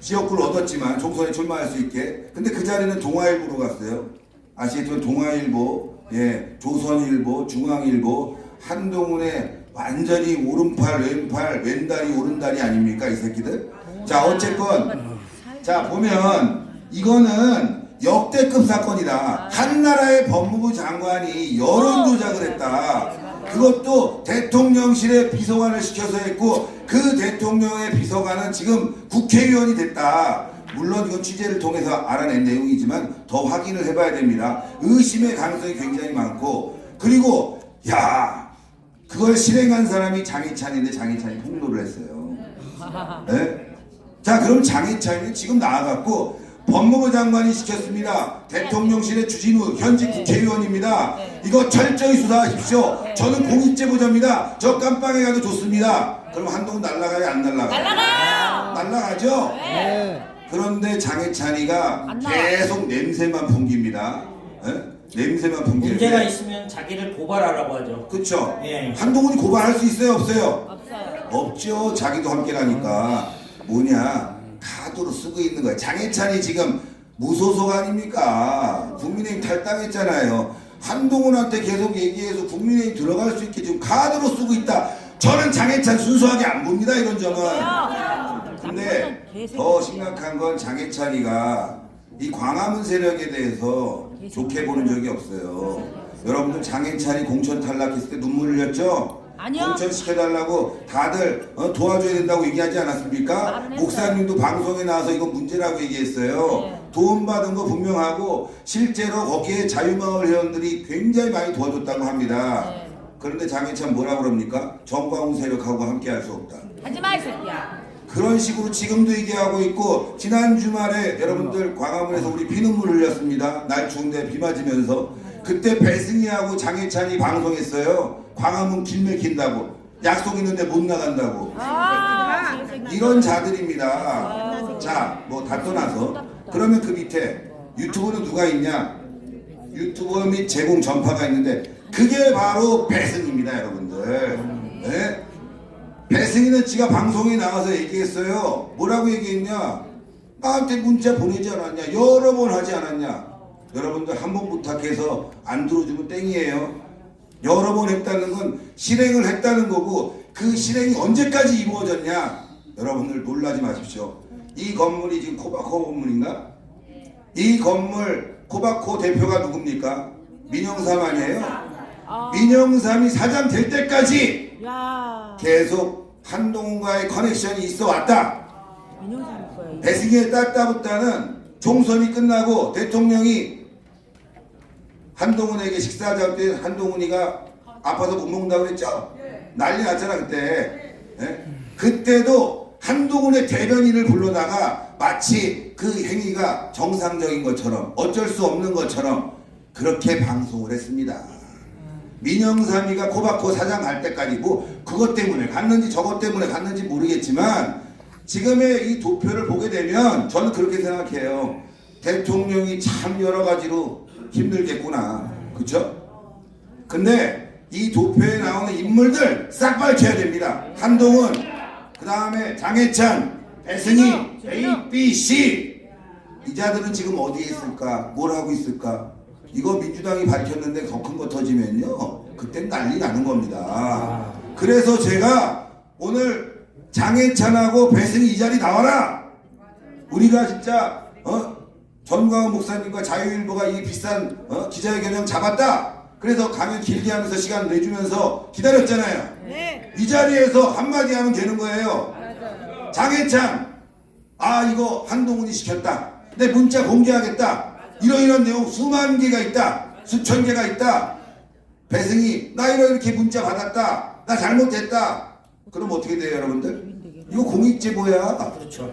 지역구를 얻었지만 총선에 출마할 수 있게. 근데 그 자리는 동아일보로 갔어요. 아시겠지만 동아일보, 예, 조선일보, 중앙일보, 한동훈의 완전히 오른팔, 왼팔, 왼다리, 오른다리 아닙니까 이 새끼들? 자, 어쨌건 자 보면 이거는 역대급 사건이다. 한 나라의 법무부 장관이 여론 조작을 했다. 그것도 대통령실에 비서관을 시켜서 했고 그 대통령의 비서관은 지금 국회의원이 됐다. 물론 이건 취재를 통해서 알아낸 내용이지만 더 확인을 해봐야 됩니다. 의심의 가능성이 굉장히 많고 그리고 야 그걸 실행한 사람이 장해찬인데 장해찬이 폭로를 했어요. 네? 자 그럼 장해찬이 지금 나와갖고 법무부 장관이 시켰습니다. 대통령실의 주진우 현직 국회의원입니다. 이거 철저히 수사하십시오. 저는 공익제보자입니다. 저 깜빵에 가도 좋습니다. 그럼 한동훈 날라가요 안 날라가요? 날라가요. 날라가죠? 네. 그런데 장해찬이가 계속 냄새만 풍깁니다. 네? 냄새만 풍기는데 문제가 있으면 자기를 고발하라고 하죠. 그쵸? 예. 한동훈이 고발할 수 있어요 없어요? 없어요. 없죠. 자기도 함께라니까. 뭐냐 카드로 쓰고 있는 거야. 장해찬이 지금 무소속 아닙니까? 국민의힘 탈당했잖아요. 한동훈한테 계속 얘기해서 국민의힘 들어갈 수 있게 지금 카드로 쓰고 있다. 저는 장해찬 순수하게 안 봅니다. 이런 점은. 근데 더 심각한 건 장해찬이가 이 광화문 세력에 대해서 좋게 보는 적이 없어요. 여러분들 장해찬이 공천 탈락했을 때 눈물 흘렸죠? 아니요. 공천 시켜달라고 다들 도와줘야 된다고 얘기하지 않았습니까? 말은 했어요. 목사님도 방송에 나와서 이거 문제라고 얘기했어요. 네. 도움 받은 거 분명하고 실제로 거기에 자유마을 회원들이 굉장히 많이 도와줬다고 합니다. 네. 그런데 장해찬 뭐라 그럽니까? 정광훈 세력하고 함께 할 수 없다. 하지 마, 이 새끼야. 그런 식으로 지금도 얘기하고 있고, 지난 주말에 여러분들 광화문에서 우리 피눈물 흘렸습니다. 날 추운데 비 맞으면서. 그때 배승희하고 장해찬이 방송했어요. 광화문 길 막힌다고, 약속 있는데 못 나간다고. 이런 자들입니다. 자, 뭐 다 떠나서 그러면 그 밑에 유튜브는 누가 있냐? 유튜브 및 제공 전파가 있는데 그게 바로 배승희입니다, 여러분들. 네? 배승희는 지가 방송에 나와서 얘기했어요. 뭐라고 얘기했냐? 나한테 문자 보내지 않았냐? 여러 번 하지 않았냐? 여러분들 한 번 부탁해서 안 들어주면 땡이에요. 여러 번 했다는 건 실행을 했다는 거고, 그 실행이 언제까지 이루어졌냐? 여러분들 놀라지 마십시오. 이 건물이 지금 코바코 건물인가? 이 건물 코바코 대표가 누굽니까? 민영삼 아니에요? 민영삼이 사장 될 때까지 야, 계속 한동훈과의 커넥션이 있어 왔다. 민영삼 거야. 배승희의 따따붙다는 총선이 끝나고 대통령이 한동훈에게 식사하자 때 한동훈이가 아파서 못 먹는다고 그랬죠? 난리 났잖아 그때. 예? 그때도 한동훈의 대변인을 불러다가 마치 그 행위가 정상적인 것처럼, 어쩔 수 없는 것처럼 그렇게 방송을 했습니다. 민영삼이가 코바코 사장 갈 때까지 뭐 그것 때문에 갔는지 저것 때문에 갔는지 모르겠지만, 지금의 이 도표를 보게 되면 저는 그렇게 생각해요. 대통령이 참 여러 가지로 힘들겠구나. 그쵸? 근데 이 도표에 나오는 인물들 싹 밝혀야 됩니다. 한동훈, 그 다음에 장해찬, 배승희, A, B, C. 이 자들은 지금 어디에 있을까? 뭘 하고 있을까? 이거 민주당이 밝혔는데 더 큰 거 터지면요, 그땐 난리 나는 겁니다. 그래서 제가 오늘 장해찬하고 배승희 이 자리 나와라. 우리가 진짜 전광훈 목사님과 자유일보가 이 비싼 기자회견을 잡았다. 그래서 강연 길게 하면서 시간 내주면서 기다렸잖아요. 네. 이 자리에서 한마디 하면 되는 거예요. 장해찬, 아 이거 한동훈이 시켰다. 내 문자 공개하겠다. 이런 내용 수만 개가 있다. 수천 개가 있다. 배승희, 나 이렇게 문자 받았다. 나 잘못했다. 그럼 어떻게 돼요, 여러분들? 이거 공익제보야. 그렇죠.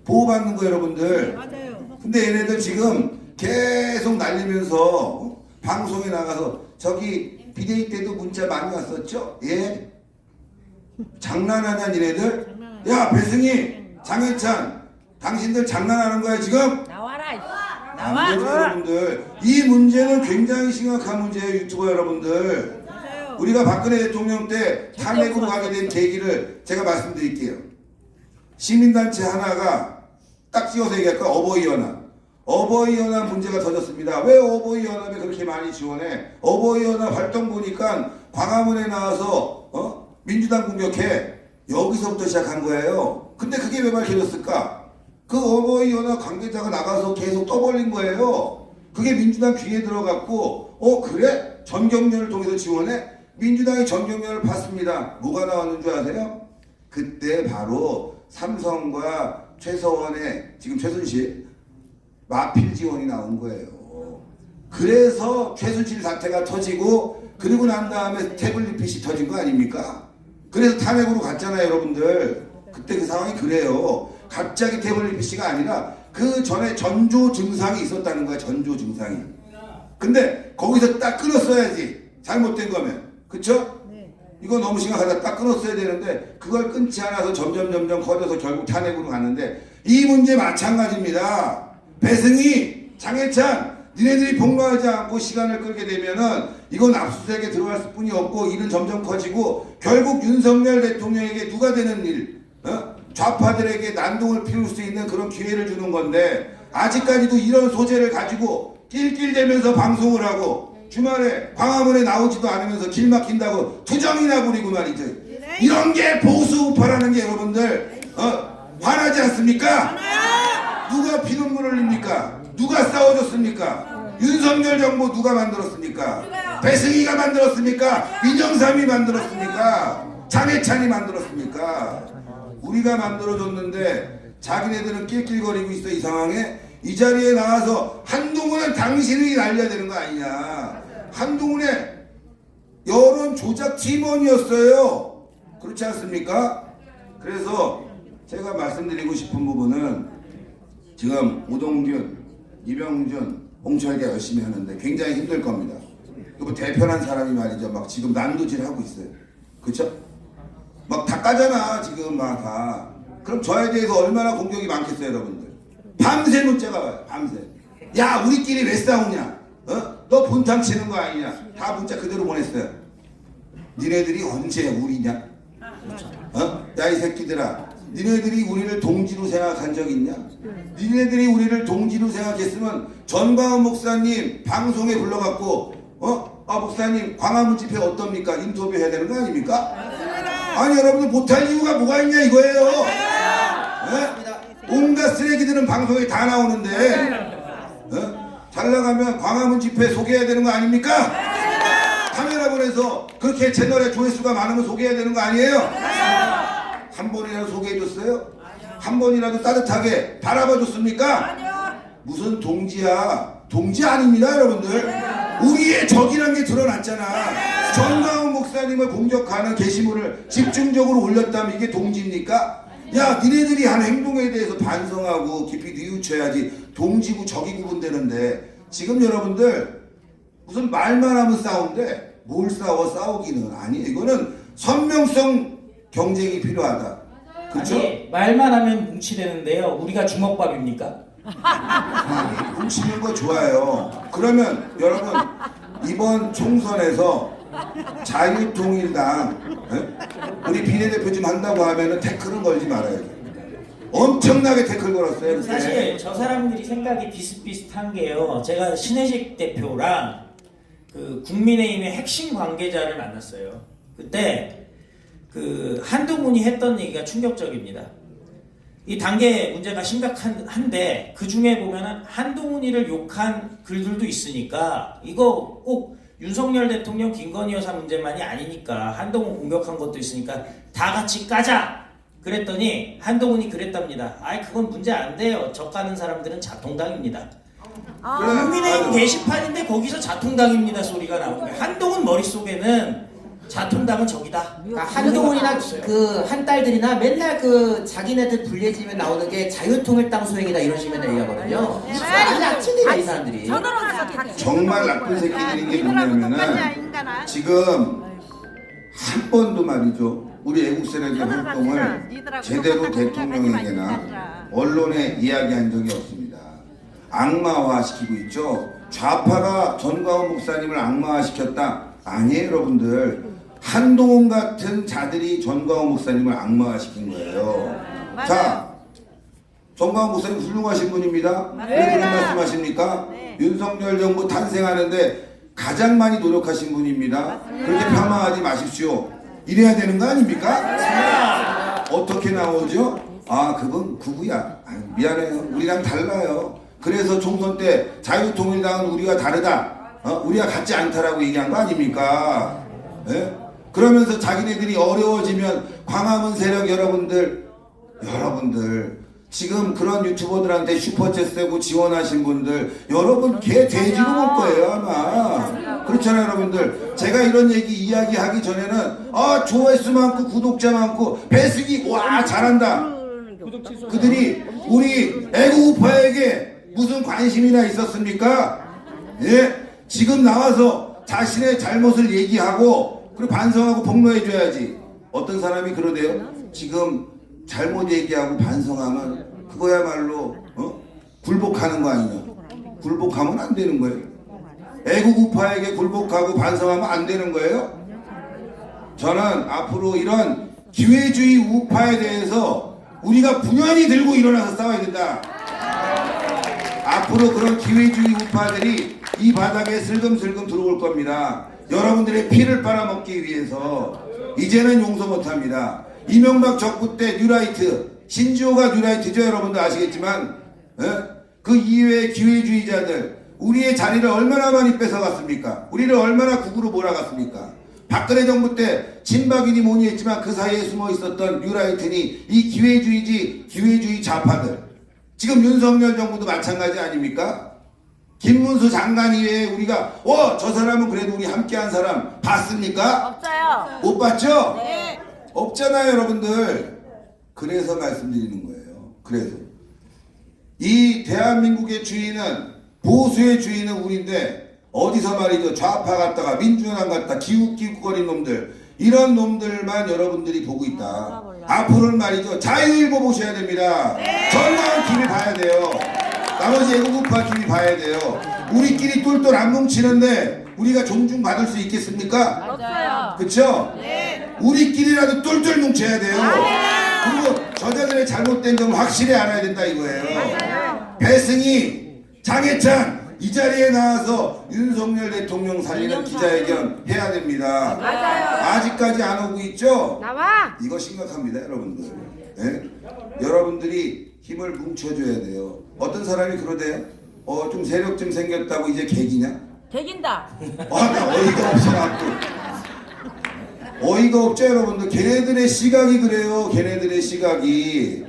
보호받는 거, 여러분들. 맞아요. 근데 얘네들 지금 계속 날리면서 방송에 나가서 저기 비대위 때도 문자 많이 왔었죠? 예? 장난하냐 니네들? 야 배승희, 장해찬, 당신들 장난하는 거야 지금? 나와라. 안 되죠, 여러분들. 이 문제는 굉장히 심각한 문제예요, 유튜버 여러분들. 맞아요. 우리가 박근혜 대통령 때 탄핵으로 가게 된 계기를 제가 말씀드릴게요. 시민단체 하나가 딱 찍어서 얘기할까? 어버이연합. 어버이연합 문제가 터졌습니다. 왜 어버이연합에 그렇게 많이 지원해? 어버이연합 활동 보니까 광화문에 나와서 민주당 공격해. 여기서부터 시작한 거예요. 근데 그게 왜 밝혀졌을까? 그 어버이연합 관계자가 나가서 계속 떠벌린 거예요. 그게 민주당 귀에 들어갔고, 그래? 전경련을 통해서 지원해? 민주당이 전경련을 팠습니다. 뭐가 나왔는 줄 아세요? 그때 바로 삼성과 최서원의, 지금 최순실, 마필 지원이 나온 거예요. 그래서 최순실 사태가 터지고, 그리고 난 다음에 태블릿 PC 터진 거 아닙니까? 그래서 탄핵으로 갔잖아요, 여러분들. 그때 그 상황이 그래요. 갑자기 태블릿 PC가 아니라 그 전에 전조 증상이 있었다는 거야, 전조 증상이. 근데 거기서 딱 끊었어야지, 잘못된 거면. 그쵸? 이거 너무 심각하다. 딱 끊었어야 되는데 그걸 끊지 않아서 점점 커져서 결국 탄핵으로 갔는데, 이 문제 마찬가지입니다. 배승희, 장해찬, 니네들이 폭로하지 않고 시간을 끌게 되면은 이건 압수수색에 들어갈 뿐이 없고 일은 점점 커지고 결국 윤석열 대통령에게 누가 되는 일, 좌파들에게 난동을 피울 수 있는 그런 기회를 주는 건데 아직까지도 이런 소재를 가지고 낄낄대면서 방송을 하고 주말에 광화문에 나오지도 않으면서 길 막힌다고 투정이나 부리고 말이죠. 이런 게 보수 우파라는 게 여러분들 화나지 않습니까? 누가 피눈물 흘립니까? 누가 싸워줬습니까? 윤석열 정부 누가 만들었습니까? 배승희가 만들었습니까? 민정삼이 만들었습니까? 장해찬이 만들었습니까? 우리가 만들어줬는데 자기네들은 낄낄거리고 있어. 이 상황에 이 자리에 나와서 한동훈은 당신이 날려야 되는 거 아니냐. 한동훈의 여론 조작 팀원이었어요. 그렇지 않습니까? 그래서 제가 말씀드리고 싶은 부분은 지금 오동균, 이병준, 홍철기가 열심히 하는데 굉장히 힘들 겁니다. 그 대편한 사람이 말이죠. 막 지금 난도질 하고 있어요. 그쵸? 막 다 까잖아 지금 막 다. 그럼 저에 대해서 얼마나 공격이 많겠어요 여러분들. 밤새 문자가 와요. 밤새. 야 우리끼리 왜 싸우냐. 너 분탕 치는 거 아니냐. 다 문자 그대로 보냈어요. 니네들이 언제 우리냐. 야 이 새끼들아. 니네들이 우리를 동지로 생각한 적 있냐? 니네들이 우리를 동지로 생각했으면 전광훈 목사님 방송에 불러갖고 목사님 광화문 집회 어떻습니까? 인터뷰 해야 되는 거 아닙니까? 아니 여러분들 못할 이유가 뭐가 있냐 이거예요. 온갖 쓰레기들은 방송에 다 나오는데 잘 나가면 광화문 집회 소개해야 되는 거 아닙니까? 카메라 보내서 그렇게 채널에 조회수가 많으면 소개해야 되는 거 아니에요? 한 번이라도 소개해줬어요? 한 번이라도 따뜻하게 바라봐줬습니까? 무슨 동지야. 동지 아닙니다 여러분들. 우리의 적이란 게 드러났잖아. 전광훈 목사님을 공격하는 게시물을 집중적으로 올렸다면 이게 동지입니까? 야 니네들이 한 행동에 대해서 반성하고 깊이 뉘우쳐야지 동지고 적이 구분되는데 지금 여러분들 무슨 말만 하면 싸운데 뭘 싸우기는 아니. 이거는 선명성 경쟁이 필요하다. 그렇죠? 아니, 말만 하면 뭉치되는데요. 우리가 주먹밥입니까? 뭉치는 거 좋아요. 그러면 여러분 이번 총선에서 자유통일당 우리 비례대표 좀 한다고 하면은 태클은 걸지 말아야죠. 엄청나게 태클 걸었어요. 그때. 사실 저 사람들이 생각이 비슷비슷한 게요. 제가 신혜식 대표랑 그 국민의힘의 핵심 관계자를 만났어요. 그때 그 한동훈이 했던 얘기가 충격적입니다. 이 단계 문제가 심각한데 그 중에 보면은 한동훈이를 욕한 글들도 있으니까 이거 꼭 윤석열 대통령 김건희 여사 문제만이 아니니까 한동훈 공격한 것도 있으니까 다 같이 까자 그랬더니 한동훈이 그랬답니다. 아이 그건 문제 안 돼요. 적 가는 사람들은 자통당입니다. 국민의힘 게시판인데 거기서 자통당입니다 소리가 나오고 한동훈 머릿속에는 자통당은 적이다. 그러니까 한동훈이나 그 한딸들이나 맨날 그 자기네들 불리해지면 나오는 게 자유통일당 소행이다 이런 식으로 얘기하거든요. 아니 악취들이야 이 사람들이. 정말 나쁜 새끼들인 게 뭐냐면은 지금 한 번도 말이죠. 우리 애국세력의 활동을 제대로 대통령에게나 언론에 이야기한 적이 없습니다. 악마화시키고 있죠. 좌파가 전광훈 목사님을 악마화시켰다. 아니에요 여러분들. 한동훈 같은 자들이 전광훈 목사님을 악마화시킨 거예요. 자, 전광훈 목사님 훌륭하신 분입니다. 왜 그런 말씀하십니까? 윤석열 정부 탄생하는데 가장 많이 노력하신 분입니다. 그렇게 폄하하지 마십시오. 이래야 되는 거 아닙니까? 어떻게 나오죠? 아 그분 구구야. 미안해요. 우리랑 달라요. 그래서 총선 때 자유통일당은 우리와 다르다. 우리가 같지 않다라고 얘기한 거 아닙니까? 예? 그러면서 자기네들이 어려워지면 광화문 세력 여러분들 지금 그런 유튜버들한테 슈퍼챗 세고 지원하신 분들 여러분 개 돼지로 볼 거예요 아마. 그렇잖아요 여러분들. 제가 이런 얘기 이야기하기 전에는 조회수 많고 구독자 많고 배승희 와 잘한다. 그들이 우리 애국우파에게 무슨 관심이나 있었습니까? 예? 지금 나와서 자신의 잘못을 얘기하고 그리고 반성하고 폭로해줘야지. 어떤 사람이 그러대요. 지금 잘못 얘기하고 반성하면 그거야말로 굴복하는 거 아니냐. 굴복하면 안 되는 거예요. 애국우파에게 굴복하고 반성하면 안 되는 거예요. 저는 앞으로 이런 기회주의 우파에 대해서 우리가 분연히 들고 일어나서 싸워야 된다. 앞으로 그런 기회주의 우파들이 이 바닥에 슬금슬금 들어올 겁니다. 여러분들의 피를 빨아먹기 위해서 이제는 용서 못합니다. 이명박 정부 때 뉴라이트, 신지호가 뉴라이트죠. 여러분들 아시겠지만 그 이외의 기회주의자들 우리의 자리를 얼마나 많이 뺏어갔습니까? 우리를 얼마나 국으로 몰아갔습니까? 박근혜 정부 때 친박이니 뭐니 했지만 그 사이에 숨어 있었던 뉴라이트니 이 기회주의 좌파들, 지금 윤석열 정부도 마찬가지 아닙니까? 김문수 장관 이외에 우리가 저 사람은 그래도 우리 함께한 사람 봤습니까? 없어요. 못 봤죠? 네. 없잖아요, 여러분들. 그래서 말씀드리는 거예요. 그래서 이 대한민국의 주인은, 보수의 주인은 우리인데 어디서 말이죠, 좌파 갔다가 민주당 갔다 기웃기웃거린 놈들, 이런 놈들만 여러분들이 보고 있다. 앞으로는 말이죠, 자유일보 보셔야 됩니다. 전망 TV 봐야 돼요. 나머지 애국우파 TV 봐야 돼요. 우리끼리 똘똘 안 뭉치는데 우리가 존중받을 수 있겠습니까? 없어요. 그쵸? 우리끼리라도 똘똘 뭉쳐야 돼요. 그리고 저자들의 잘못된 점 확실히 알아야 된다 이거예요. 배승희, 장해찬 이 자리에 나와서 윤석열 대통령 살리는 기자회견 해야 됩니다. 아직까지 안 오고 있죠? 나와. 이거 심각합니다, 여러분들. 예? 여러분들이 힘을 뭉쳐줘야 돼요. 어떤 사람이 그러대요? 좀 세력 좀 생겼다고 이제 개기냐? 개긴다. 나 어이가 없어갖고. 어이가 없죠, 여러분들. 걔네들의 시각이 그래요. 걔네들의 시각이.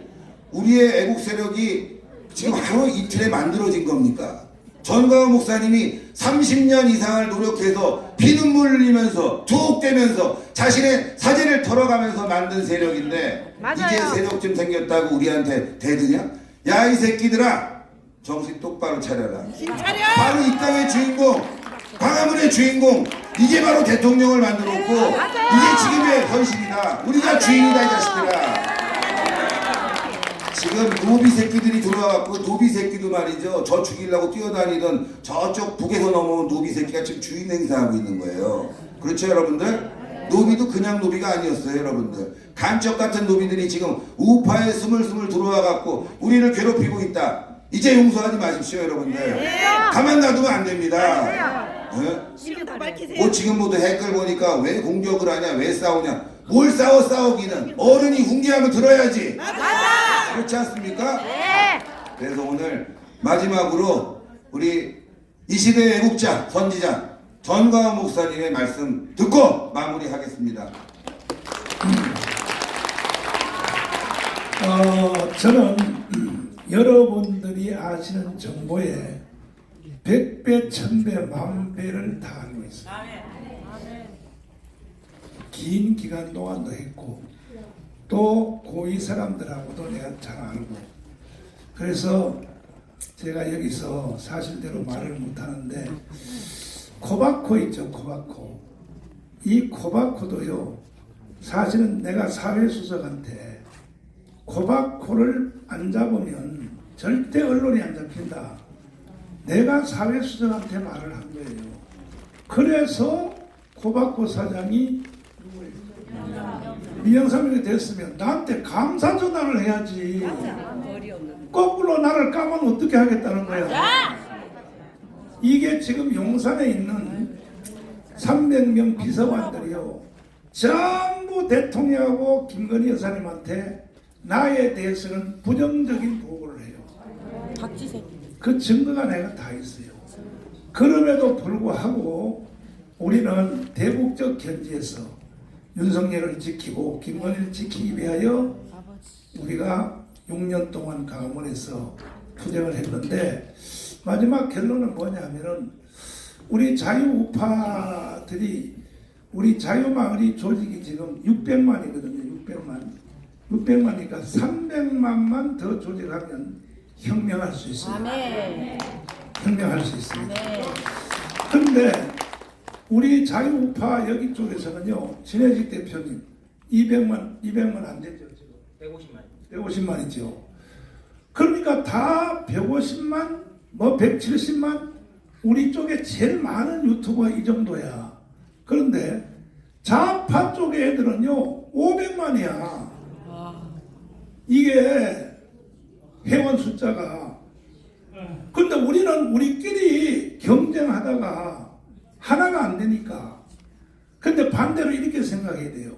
우리의 애국 세력이 지금 하루 이틀에 만들어진 겁니까? 전광훈 목사님이 30년 이상을 노력해서 피눈물 흘리면서 투옥되면서 자신의 사진을 털어가면서 만든 세력인데 맞아요. 이제 세력 좀 생겼다고 우리한테 대드냐? 야, 이 새끼들아, 정신 똑바로 차려라. 바로 이 땅의 주인공, 광화문의 주인공, 이게 바로 대통령을 만들었고 이게 지금의 현실이다. 우리가 주인이다, 이 자식들아. 지금 노비 새끼들이 들어와갖고, 노비 새끼도 말이죠, 저 죽이려고 뛰어다니던 저쪽 북에서 넘어온 노비 새끼가 지금 주인 행사하고 있는 거예요. 그렇죠, 여러분들? 노비도 그냥 노비가 아니었어요, 여러분들. 간첩 같은 노비들이 지금 우파에 스물스물 들어와갖고 우리를 괴롭히고 있다. 이제 용서하지 마십시오, 여러분들. 가만 놔두면 안 됩니다. 지금 모두 댓글 보니까 왜 공격을 하냐, 왜 싸우냐. 뭘 싸우기는 어른이 훈계하면 들어야지. 그렇지 않습니까? 그래서 오늘 마지막으로 우리 이 시대의 애국자, 선지자 전광훈 목사님의 말씀 듣고 마무리하겠습니다. 저는 여러분들이 아시는 정보에 100배, 1000배, 10,000배를 다 알고 있어요. 긴 기간 동안도 했고 또 고위 사람들하고도 내가 잘 알고, 그래서 제가 여기서 사실대로 말을 못하는데, 코바코 있죠, 코바코. 이 코바코도요, 사실은 내가 사회수석한테 코바코를 안 잡으면 절대 언론이 안 잡힌다, 내가 사회수석한테 말을 한 거예요. 그래서 코바코 사장이 미영삼이 됐으면 나한테 감사 전화를 해야지. 거꾸로 나를 까면 어떻게 하겠다는 거야. 이게 지금 용산에 있는 300명 비서관들이요, 전부 대통령하고 김건희 여사님한테 나에 대해서는 부정적인 보고를 해요. 그 증거가 내가 다 있어요. 그럼에도 불구하고 우리는 대국적 견지에서 윤석열을 지키고 김건희를 지키기 위하여 우리가 6년 동안 강원에서 투쟁을 했는데, 마지막 결론은 뭐냐면은 우리 자유우파들이, 우리 자유마을이 조직이 지금 600만이거든요. 600만이니까 300만만 더 조직하면 혁명할 수 있어요. 혁명할 수 있습니다. 그런데 우리 자유우파 여기 쪽에서는요, 진해직 대표님 200만 안 되죠, 지금. 150만이죠. 그러니까 다 150만, 뭐 170만, 우리 쪽에 제일 많은 유튜버가 이 정도야. 그런데 좌파 쪽의 애들은요 500만이야. 이게 회원 숫자가 근데 우리는 우리끼리 경쟁하다가 하나가 안 되니까 근데 반대로 이렇게 생각해야 돼요.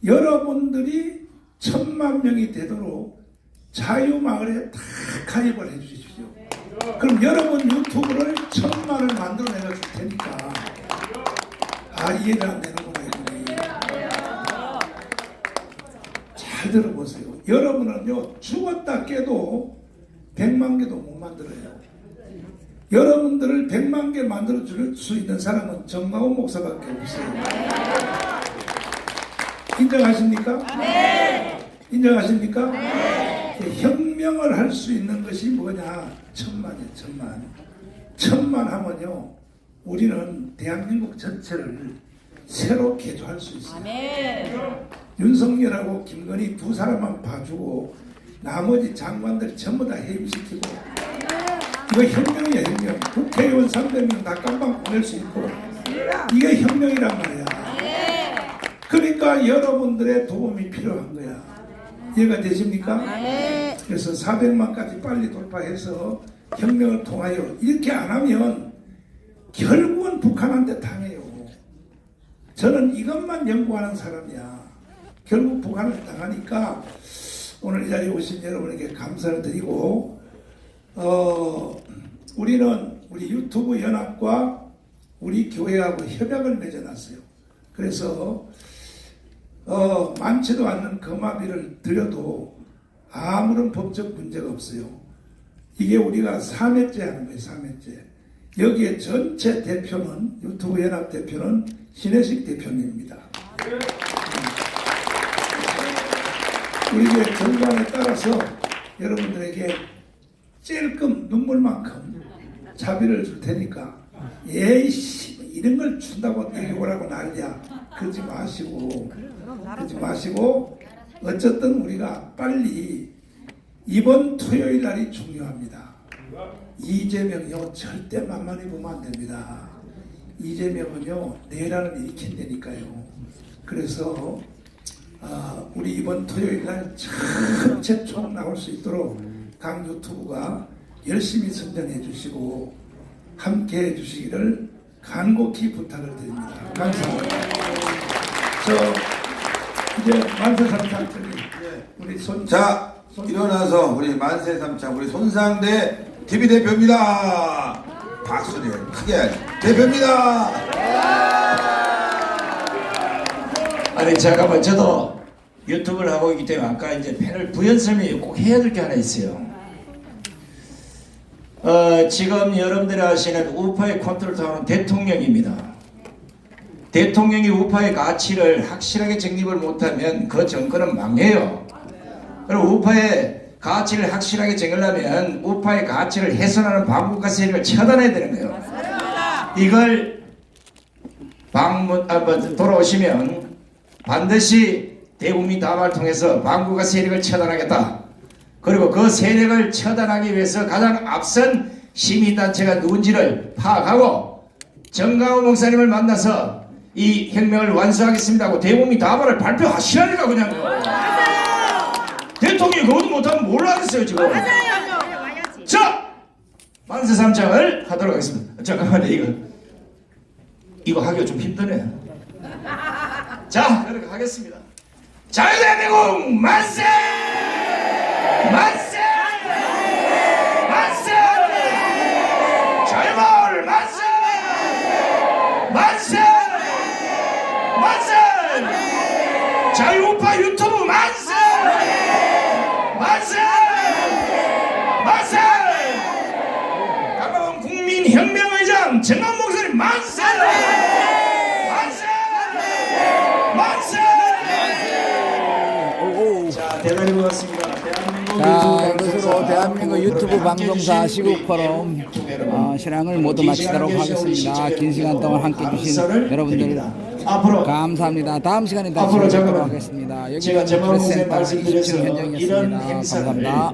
여러분들이 1000만 명이 되도록 자유마을에 다 가입을 해 주십시오. 그럼 여러분 유튜브를 1000만을 만들어 내가 줄 테니까 이해가 안 되는구나 이분이. 잘 들어보세요. 여러분은요 죽었다 깨도 100만 개도 못 만들어요. 여러분들을 100만 개 만들어 줄 수 있는 사람은 정광훈 목사밖에 없어요. 인정하십니까? 네. 인정하십니까? 네. 혁명을 할 수 있는 것이 뭐냐? 1000만이에요. 1000만. 1000만 하면요 우리는 대한민국 전체를 새로 개조할 수 있어요. 윤석열하고 김건희 두 사람만 봐주고 나머지 장관들 전부 다 해임시키고 이거 혁명이야 혁명. 국회의원 300명 다 깜방 보낼 수 있고 이게 혁명이란 말이야. 그러니까 여러분들의 도움이 필요한 거야. 이해가 되십니까? 그래서 400만까지 빨리 돌파해서 혁명을 통하여 이렇게 안 하면 결국은 북한한테 당해요. 저는 이것만 연구하는 사람이야. 결국 북한을 당하니까 오늘 이 자리에 오신 여러분에게 감사를 드리고 우리는 우리 유튜브 연합과 우리 교회하고 협약을 맺어놨어요. 그래서 많지도 않는 거마비를 들여도 아무런 법적 문제가 없어요. 이게 우리가 3회째 하는 거예요. 3회째. 여기에 전체 대표는 유튜브 연합 대표는 신혜식 대표님입니다. 우리 교회 정관에 따라서 여러분들에게 찔끔 눈물만큼 자비를 줄 테니까 에이씨 이런 걸 준다고 여기 오라고 난리야. 그러지 마시고 어쨌든 우리가 빨리 이번 토요일 날이 중요합니다. 이재명이요 절대 만만히 보면 안 됩니다. 이재명은요 내란을 일으킨다니까요. 그래서 우리 이번 토요일 날 최초 나올 수 있도록 각 유튜브가 열심히 선전해 주시고 함께 해 주시기를 간곡히 부탁을 드립니다. 감사합니다. 이제 만세삼창들이 우리 자 일어나서 우리 만세삼창 우리 손상대 TV 대표입니다. 박수를 크게 해야지. 대표입니다. 아니 잠깐만 저도 유튜브를 하고 있기 때문에 아까 이제 패널 부연설명이 꼭 해야 될 게 하나 있어요. 지금 여러분들이 아시는 우파의 컨트롤 타워는 대통령입니다. 대통령이 우파의 가치를 확실하게 정립을 못하면 그 정권은 망해요. 그리고 우파의 가치를 확실하게 정하려면 우파의 가치를 훼손하는 반국가 세력을 처단해야 되는 거예요. 이걸 돌아오시면 반드시 대국민 담화를 통해서 반국가 세력을 처단하겠다. 그리고 그 세력을 처단하기 위해서 가장 앞선 시민단체가 누군지를 파악하고 정강훈 목사님을 만나서 이 혁명을 완수하겠습니다 하고 대국민 담화를 발표하시라니까 그냥. 대통령이 그것도 못하면 뭘 하겠어요 지금. 자 만세삼창을 하도록 하겠습니다. 잠깐만요 이거 하기가 좀 힘드네. 자 그렇게 하겠습니다. 자유대한민국 만세! 만세! 만세! 자유마을 만세! 만세! 만세! 자유우파 유튜브 만세! 만세! 만세! 강화군 국민혁명의장 정강 목사님 만세! 만세! 만세! 자 대단히 고맙습니다. 자, 이것으로 대한민국 유튜브 방송사 시국 포럼 실황을 모두 마치도록 하겠습니다. 긴 시간 동안 함께 해주신 여러분들 감사합니다. 다음 시간에 다시 뵙도록 하겠습니다. 여기는 프레스센터 27 현장이었습니다. 감사합니다.